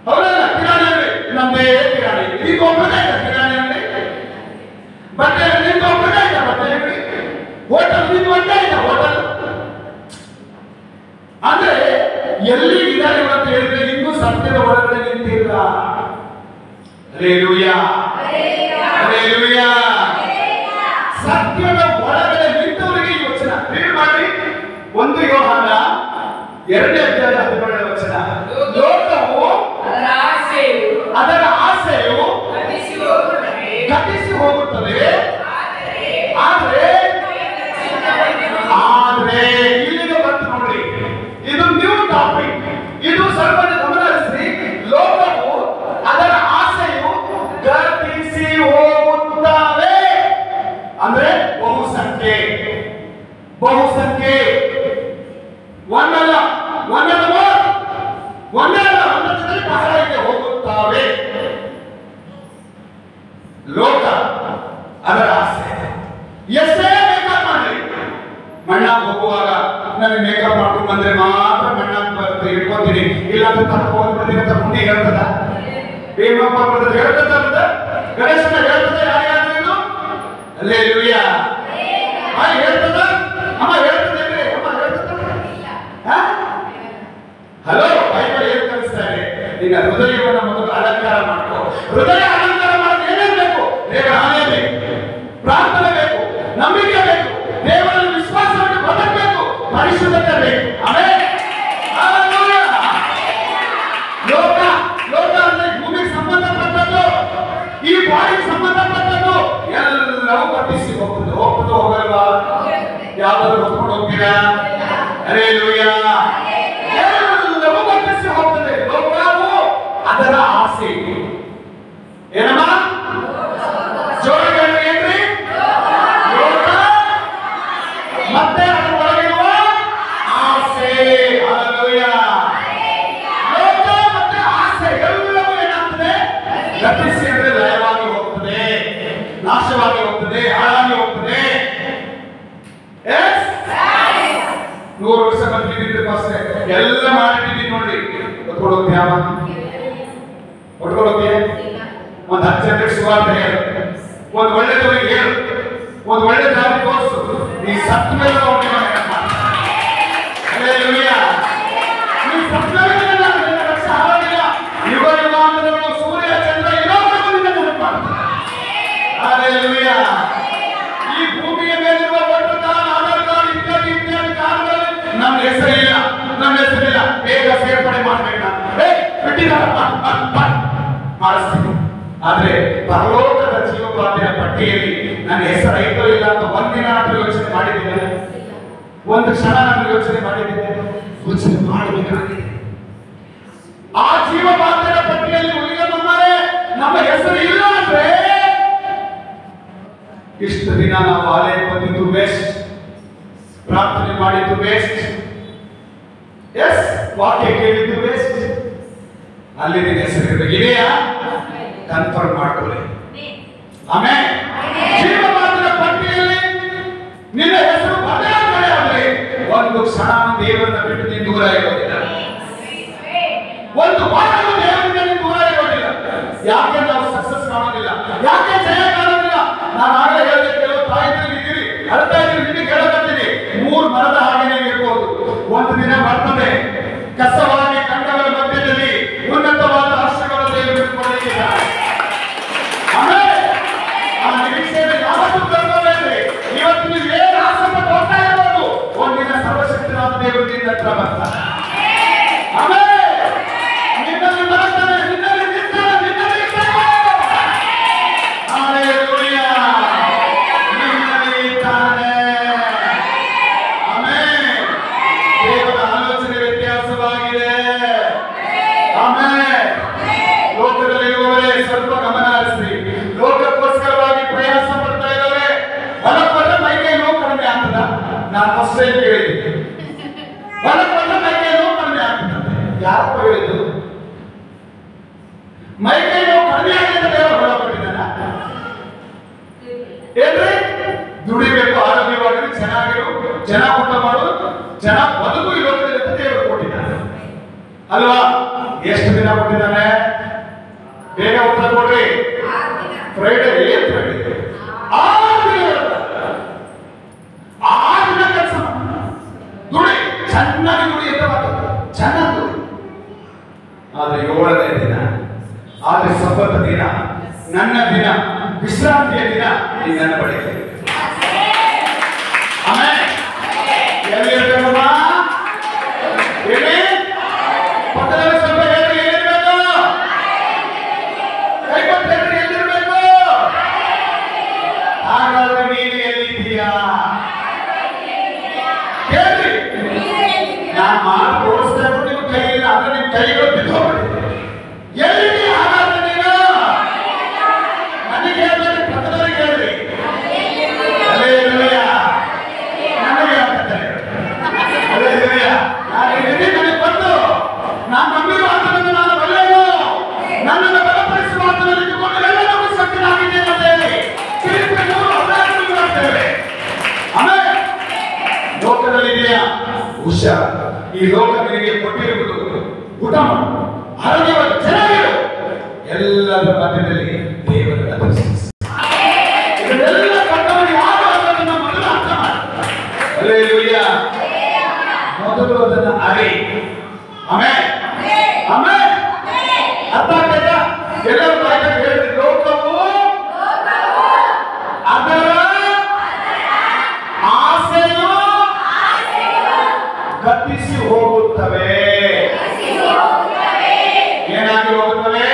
Speaker 1: ಹೌದೇ ಇಲ್ಲ? ಕಿರಾಣಿ ಅಂಗಡಿ ನಮ್ದೇ ಕಿರಾಣಿ. ಈಗ ಒಬ್ಬರೇ ಇಲ್ಲ ಕಿರಾಣಿ ಅಂಗಡಿ. ಬಟ್ಟೆ ನಿಂತು ಒಬ್ಬರೇ ಇಲ್ಲ ಬಟ್ಟೆ ಅಂಗಡಿ. ಹೋಟೆಲ್ ನಿಂತು ಒಂದೇ ಇಲ್ಲ ಹೋಟೆಲ್. ಅಂದ್ರೆ ಎಲ್ಲಿ ಇದ್ದಾರೆ ಅಂತ ಹೇಳಿದ್ರೆ ಇನ್ನೂ ಸತ್ಯದ ಒಳಗಡೆ ನಿಂತಿಲ್ಲ. ಹಲ್ಲೆಲೂಯಾ. ಹಲ್ಲೆಲೂಯಾ. ಸತ್ಯದ ಒಳಗಡೆ ನಿಂತವರಿಗೆ ಈ ವಚನ ರೀಡ್ ಮಾಡಿ. ಒಂದು ಯೋಹಾನ 2ನೇ ಅಧ್ಯಾಯ 17ನೇ ವಚನ. ಲೋಕವು ಅದರ ಆಸೆಯು ಗತಿಸಿ ಹೋಗುತ್ತದೆ. ಆದ್ರೆ ಇಲ್ಲಿಗೆ ಬಂತು ನೋಡಿ, ಇದು ನ್ಯೂ ಟಾಪಿಕ್. ಇದು ಸ್ವಲ್ಪ ಗಮನ ಹರಿಸಿ. ಲೋಕವು ಅದರ ಆಸೆಯು ಗತಿಸಿ ಹೋಗುತ್ತವೆ. ಅಂದ್ರೆ ಬಹುಸಂಖ್ಯೆ ಒಂದಲ್ಲ ಬಹಳಕ್ಕೆ ಹೋಗುತ್ತವೆ. ಲೋಕ ಅದರ ಆಸೆ. ಎಷ್ಟೇ ಮೇಕಪ್ ಮಾಡಲಿ, ಮಣ್ಣಾಗ ಹೋಗುವಾಗ ನನಗೆ ಮೇಕಪ್ ಮಾಡ್ಕೊಂಡು ಬಂದ್ರೆ ಮಾತ್ರ ಮಣ್ಣಾಗ ಬರುತ್ತೆ ಇಟ್ಕೊತೀನಿ. ಇಲ್ಲಾಂದ್ರೆ ತನಕ ಹೋಗ್ಬಿಡ್ತೀನಿ ಅಂತ ಮುಂದೆ ಹೇಳ್ತದ? ಭೀಮಪ್ಪ ಹೇಳ್ತದ? ಗಣೇಶನ ಹೇಳ್ತದ? ಯಾರ್ಯಾರು ಇದು? ಹಲ್ಲೆಲೂಯಾ. ಹೇಳ್ತದ? ಅಮ್ಮ ಹೇಳ್ತದೇನ್ರಿ? ಅಮ್ಮ ಹೇಳ್ತದ? ಹಲೋ, ಬೈಬಲ್ ಏನ್ ಕಲಿಸ್ತಾರೆ? ನಿನ್ನ ಹೃದಯವನ್ನು ಮೊದಲು ಅಲಂಕಾರ ಮಾಡ್ಕೋ. ಹೃದಯ ಅಲಂಕಾರ ಹಲ್ಲೆಲೂಯಾ. ಎಲ್ಲವೂ ಗತಿಸಿ ಹೋಗ್ತದೆ. ಲೋಕವು ಅದರ ಆಸೆ. ಏನಮ್ಮ ಜೋರಾಗಿ ಏನ್ರಿ? ಲೋಕ ಮತ್ತೆ ಅದರ ಒಳಗಿರುವ ಆಸೆ. ಹಲ್ಲೆಲೂಯಾ. ಲೋಕ ಮತ್ತೆ ಆಸೆ ಎಲ್ಲವೂ ಏನಾಗ್ತದೆ? ಗತಿಸಿ ಅಂದ್ರೆ ಲಯವಾಗಿ ಹೋಗ್ತದೆ, ನಾಶವಾಗಿ ಹೋಗ್ತದೆ, ಹಾಳಾಗಿ ಹೋಗ್ತದೆ. 100 ವರ್ಷ ಬಂದಿದ್ದ ಪಾಸ್ರೆ ಎಲ್ಲ ಮಾಡಿಟ್ಟಿದ್ದೀನಿ ನೋಡ್ರಿ. ಒಟ್ಕೊಳೋಕೆ ಯಾವ ಒಟ್ಕೊಳೋಕೆ ಒಂದು 10 ಜನರಿಗೆ ಸುವಾರ್ತೆ ಹೇಳು, ಒಂದು ಒಳ್ಳೆದವರಿಗೆ ಹೇಳು, ಒಂದು ಒಳ್ಳೆ ದಾರಿ ತೋರಿಸು. ಈ ಸತ್ತ ಮೇಲೆ ಹಲ್ಲೆಲೂಯಾ. ಈ ಸತ್ತ ಮೇಲೆ ರಕ್ಷೆ ಆಗೋದಿಲ್ಲ. ಯುಗ ಯುಗಾಂತರಗಳು ಸೂರ್ಯ ಚಂದ್ರ ಇರೋವರೆಗೂ ನಿನ್ನ ನೆನಪು ಮಾಡ್ತಾರೆ. ಹಲ್ಲೆಲೂಯಾ. ಈ ಭೂಮಿಯ ಮೇಲಿರುವ ವೋಟರ್ ಕಾರ್ಡ್, ಆಧಾರ್ ಕಾರ್ಡ್ ಇತ್ಯಾದಿ ಇತ್ಯಾದಿ ಕಾರ್ಡ್ಗಳಲ್ಲಿ ನಮ್ಮ ಹೆಸರಿಲ್ಲ, ನಮ್ಮ ಹೆಸರಿಲ್ಲ. ಬೇಗ ಸೇರ್ಪಡೆ ಮಾಡಬೇಕ, ಮಾಡಿಸ್ತೀನಿ. ಆದ್ರೆ ಪರಲೋಕದ ಜೀವಪಾತಿನ ಪಟ್ಟಿಯಲ್ಲಿ ನನ್ನ ಹೆಸರು ಐತೋ ಇಲ್ಲ ಅಂತ ಒಂದಿನ ನಾನು ಯೋಚನೆ ಮಾಡಿದ್ದೇನೆ, ಒಂದು ಕ್ಷಣ ನಾನು ಯೋಚನೆ ಮಾಡಿದ್ದೇನೆ. ಯೋಚನೆ ಮಾಡಬೇಕಾಗಿದೆ. ಆ ಜೀವಪಾತಿನ ಪಟ್ಟಿಯಲ್ಲಿ ಉಳಿದ ನಮ್ಮ ಹೆಸರು ಇಲ್ಲ ಅಂದ್ರೆ ಇಷ್ಟು ದಿನ ನಾವು ಆಲಯ ಬಂದಿದ್ದು ವೇಸ್ಟ್, ಪ್ರಾರ್ಥನೆ ಮಾಡಿದ್ದು ವೇಸ್ಟ್, ಎಸ್ ವಾಕ್ಯ ಕೇಳಿದ್ದು ವೇಸ್ಟ್. ಅಲ್ಲಿ ನಿನ್ನ ಹೆಸರು ಇದೆಯಾ? ಕನ್ಫರ್ಮ್ ಮಾಡ್ಕೊಳ್ಳಿ. ಆಮೇಲೆ ಜೀವಮಾನದ ಪಟ್ಟಿಯಲ್ಲಿ ನಿನ್ನ ಹೆಸರು ಬದಲಾವಣೆ ಆದರೆ ಒಂದು ಕ್ಷಣ ದೇವರನ್ನ ಬಿಟ್ಟು ನೀನು ದೂರ ಇರೋದಿಲ್ಲ, ಒಂದು ವಾರವೂ ದೇವರಿಂದ ನೀನು ದೂರ ಇರೋದಿಲ್ಲ. ಯಾಕೆ ನಾವು ಸಕ್ಸಸ್ ಕಾಣೋದಿಲ್ಲ? ಯಾಕೆ ಜಯ ಕಾಣೋದಿಲ್ಲ? ನಾನು ಆಗಲೇ ಹೇಳಿದೆ, ಕೆಲವು ತಾಯಿಗಳು ಇದ್ದೀರಿ, ಅಳ್ತಾ ಇದ್ದೀರಿ, ನಿಮಗೆ ಹೇಳಕತ್ತೀನಿ, 3 ಮರದ ಹಾಗೆ ಇರ್ಬೋದು. ಒಂದು ದಿನ ಬರ್ತದೆ, ಕಸವಾಗಿ ಕಂಡವರ ಮಧ್ಯದಲ್ಲಿ ಉನ್ನತವಾದ ಆಶ್ರಯಗಳ ದೇವರು ಇಟ್ಕೊಂಡಿದ್ದಾರೆ. ಆಮೇಲೆ ಆ ನಿರೀಕ್ಷೆಯನ್ನು ಯಾವತ್ತೂ ತರಬೇಡ್ರಿ. ಇವತ್ತು ನೀವು ಏನು ಆಸೆಪಟ್ಟು ಹೋಗ್ತಾ ಇರ್ಬೋದು, ಒಂದಿನ ಸರ್ವಶಕ್ತನಾದ ದೇವರು ನಿನ್ನ ಹತ್ರ ಬರ್ತಾರೆ. ಆಮೇಲೆ ನಿನ್ನಲ್ಲಿ ಬರ್ತಾನೆ, ನಿನ್ನಲ್ಲಿ ನಿಂತಾನೆ, ನಿನ್ನಲ್ಲಿ ಇರ್ತಾನೆ. ಹಲ್ಲೆಲೂಯಾ. ನಿನ್ನಲ್ಲಿ ಇರ್ತಾನೆ. ಆಮೇಲೆ ದೇವರ ಆಲೋಚನೆ ವ್ಯತ್ಯಾಸವಾಗಿದೆ. ಆಮೇಲೆ ಲೋಕದಲ್ಲಿರುವವರೇ ಸ್ವಲ್ಪ ಗಮನ ಹರಿಸಿ. ಲೋಕಕ್ಕೋಸ್ಕರವಾಗಿ ಪ್ರಯಾಸ ಪಡ್ತಾ ಇದ್ದವರೇ, ಹೊಲಕ್ಕೊಂಡ ಮೈಕೈ ನೋವು ಕಡಿಮೆ ಆಗ್ತದ? ನಾನು ಫಸ್ಟ್ ಟೈಮ್ ಕೇಳಿದ್ದೆ, ಹೊಲಕ್ಕೊಂಡ ಮೈಕೈ ನೋವು ಕಡಿಮೆ ಆಗ್ತದೆ. ಯಾರಪ್ಪ ಹೇಳಿದ್ದು? ಮೈಕೈ ನೋವು ಕಡಿಮೆ ಆಗಿದೆ ದೇವರು ಹೊಲ ಕೊಟ್ಟಿದ್ದಾನ? ಏನ್ರಿ? ದುಡಿಬೇಕು, ಆರೋಗ್ಯವಾಗಿ ಚೆನ್ನಾಗಿರು, ಜನ ಊಟ ಮಾಡು, ಜನ ಬದುಕು ಈ ಲೋಕದಲ್ಲಿ ಅಂತ ದೇವರು ಕೊಟ್ಟಿದ್ದಾನೆ ಅಲ್ವಾ? ಎಷ್ಟು ದಿನ ಕೊಟ್ಟಿದ್ದಾನೆ? ಬೇಗ ಉತ್ತರ ಕೊಡ್ರಿ. ಫ್ರೈಡೆ, ಏನ್ ಫ್ರೈಡೆ? 6 ದಿನ. 6 ದಿನ ಕೆಲಸ ದುಡಿ, ಚೆನ್ನಾಗಿ ದುಡಿ ಅಂತ ಮಾಡ್ತಾರೆ, ಚೆನ್ನಾಗಿ ದುಡಿ. ಆದ್ರೆ 7ನೇ ದಿನ, ಆದ್ರೆ ಸಬ್ಬತ್ ದಿನ, ನನ್ನ ದಿನ, ವಿಶ್ರಾಂತಿಯ ದಿನ, ಈ ನನ್ನ ಬಳಿ. ಆಮೇಲೆ ಎಲ್ಲಿ ಇರ್ಬೇಕಮ್ಮ? ಹೇಳಿ, ಪಕ್ಕದಲ್ಲಿ ಸ್ವಲ್ಪ ಹೇಳ್ರಿ, ಎಲ್ಲಿರ್ಬೇಕು? ಕೈ ಕೊಟ್ಟು ಹೇಳ್ರಿ, ಎಲ್ಲಿರ್ಬೇಕು? ಹಾಗಾದ್ರೆ ನೀನು ಎಲ್ಲಿದ್ದೀಯಾ? ಹೇಳ್ರಿ. ನಾನು ಮಾಡಿ ತೋರಿಸ್ತಾ ಇದ್ರು ನೀವು ಕೈ ಇಲ್ಲ ಅಂದ್ರೆ ನಿಮ್ ಕೈಗಳು ಬಿದ್ದೋಗ್ಬಿಡಿ. ಎಲ್ಲಿದ್ದೀಯಾ ಹಾಗಾದ್ರೆ ನೀನು? ನನಗೆ ಹೇಳ್ಬೇಡಿ, ಪಕ್ಕದವರಿಗೆ ಹೇಳ್ರಿ. ಹಲ್ಲೆಲೂಯಾ. ನನಗೆ ಹೇಳ್ತಾರೆ ಹಲ್ಲೆಲೂಯಾ. ನಾನು ಇದ್ದೀನಿ, ನನಗೆ ಬಂದು ನಾನು ನಂಬಿರುವ ಆತನನ್ನು ನಾನು ಬಲ್ಲೆನು, ನನ್ನನ್ನು ಬಲಪಡಿಸುವ ಆತನನ್ನು ಇಟ್ಟುಕೊಂಡು ಎಲ್ಲರೂ ಶಕ್ತನಾಗಿದ್ದೇನೆ ಅಂತ ಹೇಳಿ ಫಿಲಿಪ್ಪಿ 3:16 ಮಾಡ್ತೇವೆ. ಆಮೇಲೆ ಲೋಕದಲ್ಲಿದೆಯಾ? ಹುಷಾರ್. ಈ ಲೋಕ ನಿನಗೆ ಕೊಟ್ಟಿರುವುದು ಊಟ ಮಾಡು, ಆರೋಗ್ಯವಾಗಿ ಚೆನ್ನಾಗಿರು. ಎಲ್ಲದರ ಮಧ್ಯದಲ್ಲಿ ದೇವರನ್ನು ದರ್ಶಿಸು. ಇದೆಲ್ಲ ಕಟ್ಟವರು ಯಾರು ಅನ್ನೋದನ್ನ ಮೊದಲು ಅರ್ಥ ಮಾಡಿ. ಹಲ್ಲೆಲೂಯಾ. ಮೊದಲು ಅದನ್ನು ಅರಿ. ಆಮೇಲೆ ಆಮೇಲೆ ಅರ್ಥ ಆಗ್ತದ? ಎಲ್ಲರೂ ಕಾಯ್ತಾ ಹೇಳಿದ್ರು, ಲೋಕವು ಅದರ ಆಸೆಯು ಗತಿಸಿ ಹೋಗುತ್ತವೆ. ಏನಾಗಿ ಹೋಗುತ್ತವೆ?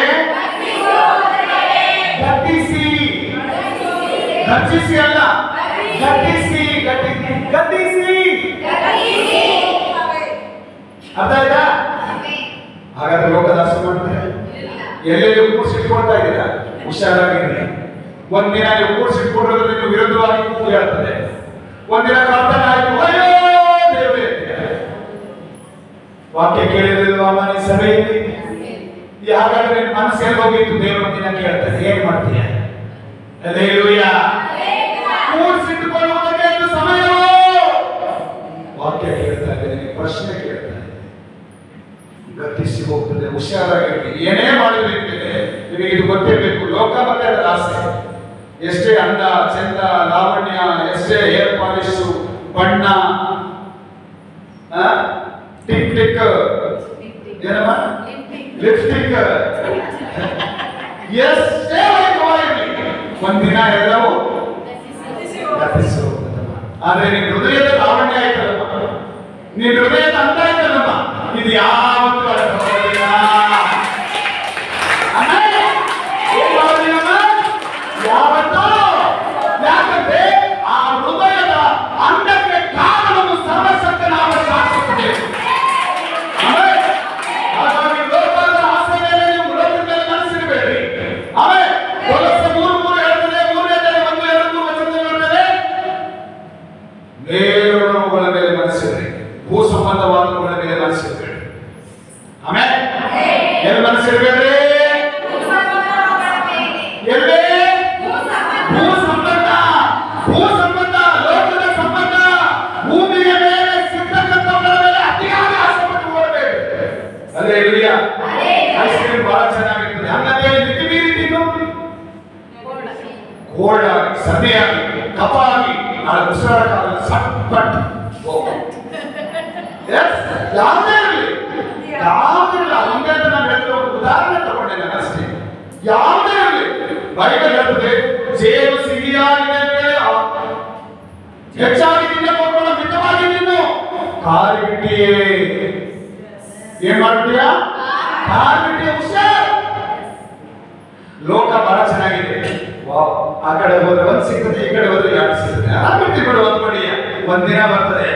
Speaker 1: ಗತಿಸಿ. ಗತಿಸಿ ಅಲ್ಲ, ಗತಿಸಿ, ಗತಿಸಿ. ಅರ್ಥ ಆಯ್ತಾ? ಹಾಗಾದ್ರೆ ಲೋಕದಾಸ ಮಾಡ್ತಾರೆ, ಎಲ್ಲೆಲ್ಲಿ ಕೂಡಿಸಿಟ್ಕೊಳ್ತಾ ಇದ್ದೀರಾ, ಹುಷಾರಾಗಿರ್ರಿ. ಒಂದಿನ ನೀವು ಕೂಡಿಸಿಟ್ಕೊಂಡ್ರೆ ನೀವು ವಿರುದ್ಧವಾಗಿ ಕೂಗು ಹೇಳ್ತದೆ. ಒಂದಿನ ಕರ್ತನ ಆಯ್ತು, ಅಯ್ಯೋ ದೇವರೇ, ವಾಕ್ಯ ಕೇಳಿದ್ರಿಲ್ವಾ ಮನೆ ಸಭೆಯಲ್ಲಿ? ಹಾಗಾದ್ರೆ ನಿನ್ನ ಮನಸ್ಸಲ್ಲಿ ಹೋಗಿತ್ತು, ದೇವರ ದಿನ ಕೇಳ್ತಾರೆ, ಏನ್ ಮಾಡ್ತೀಯ? ಹಲ್ಲೆಲೂಯಾ. ಕೂಡಿಸಿಟ್ಟುಕೊಳ್ಳುವುದಕ್ಕೆ ಇದು ಸಮಯವೋ? ವಾಕ್ಯ ಕೇಳ್ತಾ ಇದ್ದೇನೆ, ಪ್ರಶ್ನೆ ಕೇಳ್ತಾ ಇದ್ದೇನೆ, ಗತಿಸಿ ಹೋಗ್ತದೆ. ಹುಷಾರಾಗಿರ್ಲಿ. ಏನೇ ಮಾಡಿದ್ರೆ ನಿಮಗೆ ಇದು ಗೊತ್ತಿರಬೇಕು, ಲೋಕ ಮತ್ತೆ ಅದರ ಆಸೆ. ಎಷ್ಟೇ ಅಂದ ಚಂದ ಲಾವಣ್ಯ, ಎಷ್ಟೇ ಹೇರ್ ಪಾಲಿಶು, ಬಣ್ಣ, ಟಿಕ್ ಟಿಕ್, ಏನಮ್ಮ ಲಿಪ್ಸ್ಟಿಕ್, ಎಷ್ಟೇ ವೈಭವವಿರಲಿ, ಒಂದಿನ ಎಲ್ಲವೂ ಗತಿಸಿ ಹೋಗ್ತದಮ್ಮ. ಆದ್ರೆ ನಿನ್ನ ಹೃದಯದ ಲಾವಣ್ಯ ಆಯ್ತಲ್ಲಮ್ಮ, ನಿನ್ನ ಹೃದಯದ ಅಂದ ಆಯ್ತಲ್ಲಮ್ಮ, ಇದು ಯಾವತ್ತೂ ಅಳಬರೋದಿಲ್ಲ. ಯಾವತ್ತೂ. ಯಾಕಂದ್ರೆ ಆ ಹೃದಯದ ಅಂದಕ್ಕೆ ಕಾರಣವನ್ನು ಸರ್ವಶಕ್ತನಾದ ಶಾಶ್ವತತೆ. ಹಾಗಾಗಿ ಲೋಕದ ಆಸೆ ಮೇಲೆ ನೀವು ಲೋಕದ ಮೇಲೆ ಮನಸ್ಸಿಡಬೇಡ್ರಿ. ಆಮೇಲೆ ಕೊಲೊಸ್ಸೆ 3:3 ಹೇಳ್ತದೆ, 3ನೇ 1-2 ವಚನದಲ್ಲಿ ಹೇಳ್ತದೆ, ನೇರವುಗಳ ಮೇಲೆ ಮನಸ್ಸಿಡ್ರಿ, ಭೂ ಸಂಬಂಧವಾದವುಗಳ ಮೇಲೆ ಮನಸ್ಸಿಡ್ಬೇಡ್ರಿ. ಆಮೇಲೆ ಎಲ್ಲಿ ಮನಸ್ಸಿಡಬೇಡ್ರಿ? ಎಲ್ಲಿ? ಭೂ ಸಂಬಂಧ, ಭೂ ಸಂಬಂಧ, ಲೋಕದ ಸಂಬಂಧ, ಭೂಮಿಯ ಮೇಲೆ ಸಿಗ್ತಕ್ಕಂಥವುಗಳ ಮೇಲೆ ಅತಿಯಾಗಿ ಆಸೆಪಟ್ಟು ಓಡಬೇಡಿ. ಹಲ್ಲೆಲೂಯಾ. ಐಸ್ ಕ್ರೀಮ್ ಬಹಳ ಚೆನ್ನಾಗಿರ್ತದೆ, ಹಂಗಂತ ಮಿತಿ ಮೀರಿ ತಿನ್ನು, ಗೋಲ್ಡಾಗಿ, ಸದೆಯಾಗಿ, ಕಪ್ಪಾಗಿ, ನಾಳೆ ಉಸಿರಾಡಕ್ಕಾಗಲ್ಲ, ಸಟ್ಪಟ್ ಯಾವುದೇ ಇರಲಿ, ಯಾವುದಿಲ್ಲ. ಒಂದೇ ಅಂತ ನಾನು ಹೇಳಿದ್ರೆ ಒಂದು ಉದಾಹರಣೆ ತಗೊಂಡೆ ನಾನು ಅಷ್ಟೇ. ಯಾವುದೇ ಇರಲಿ, ಬೈಬಲ್ ಹೇಳ್ತದೆ, ಜೇನು ಸಿಹಿಯಾಗಿದೆ ಅಂತೇಳಿ ಹೆಚ್ಚಾಗಿ ತಿನ್ನಬಹುದು, ಮಿತವಾಗಿ ತಿನ್ನು. ಕಾರಿ ಬಿಟ್ಟಿಯೇ ಏನ್ ಮಾಡ್ತೀಯಾ? ಕಾರಿ ಬಿಟ್ಟಿಯ ಹುಷಾರ್. ಲೋಕ ಬಹಳ ಚೆನ್ನಾಗಿದೆ, ವಾವ್, ಆ ಕಡೆ ಹೋದ್ರೆ ಒಂದ್ ಸಿಗ್ತದೆ, ಈ ಕಡೆ ಹೋದ್ರೆ ಎರಡು ಸಿಗ್ತದೆ. ಆರಾಮಿರ್ತಿ ಬಿಡು, ಒಂದಿನ ಬರ್ತದೆ,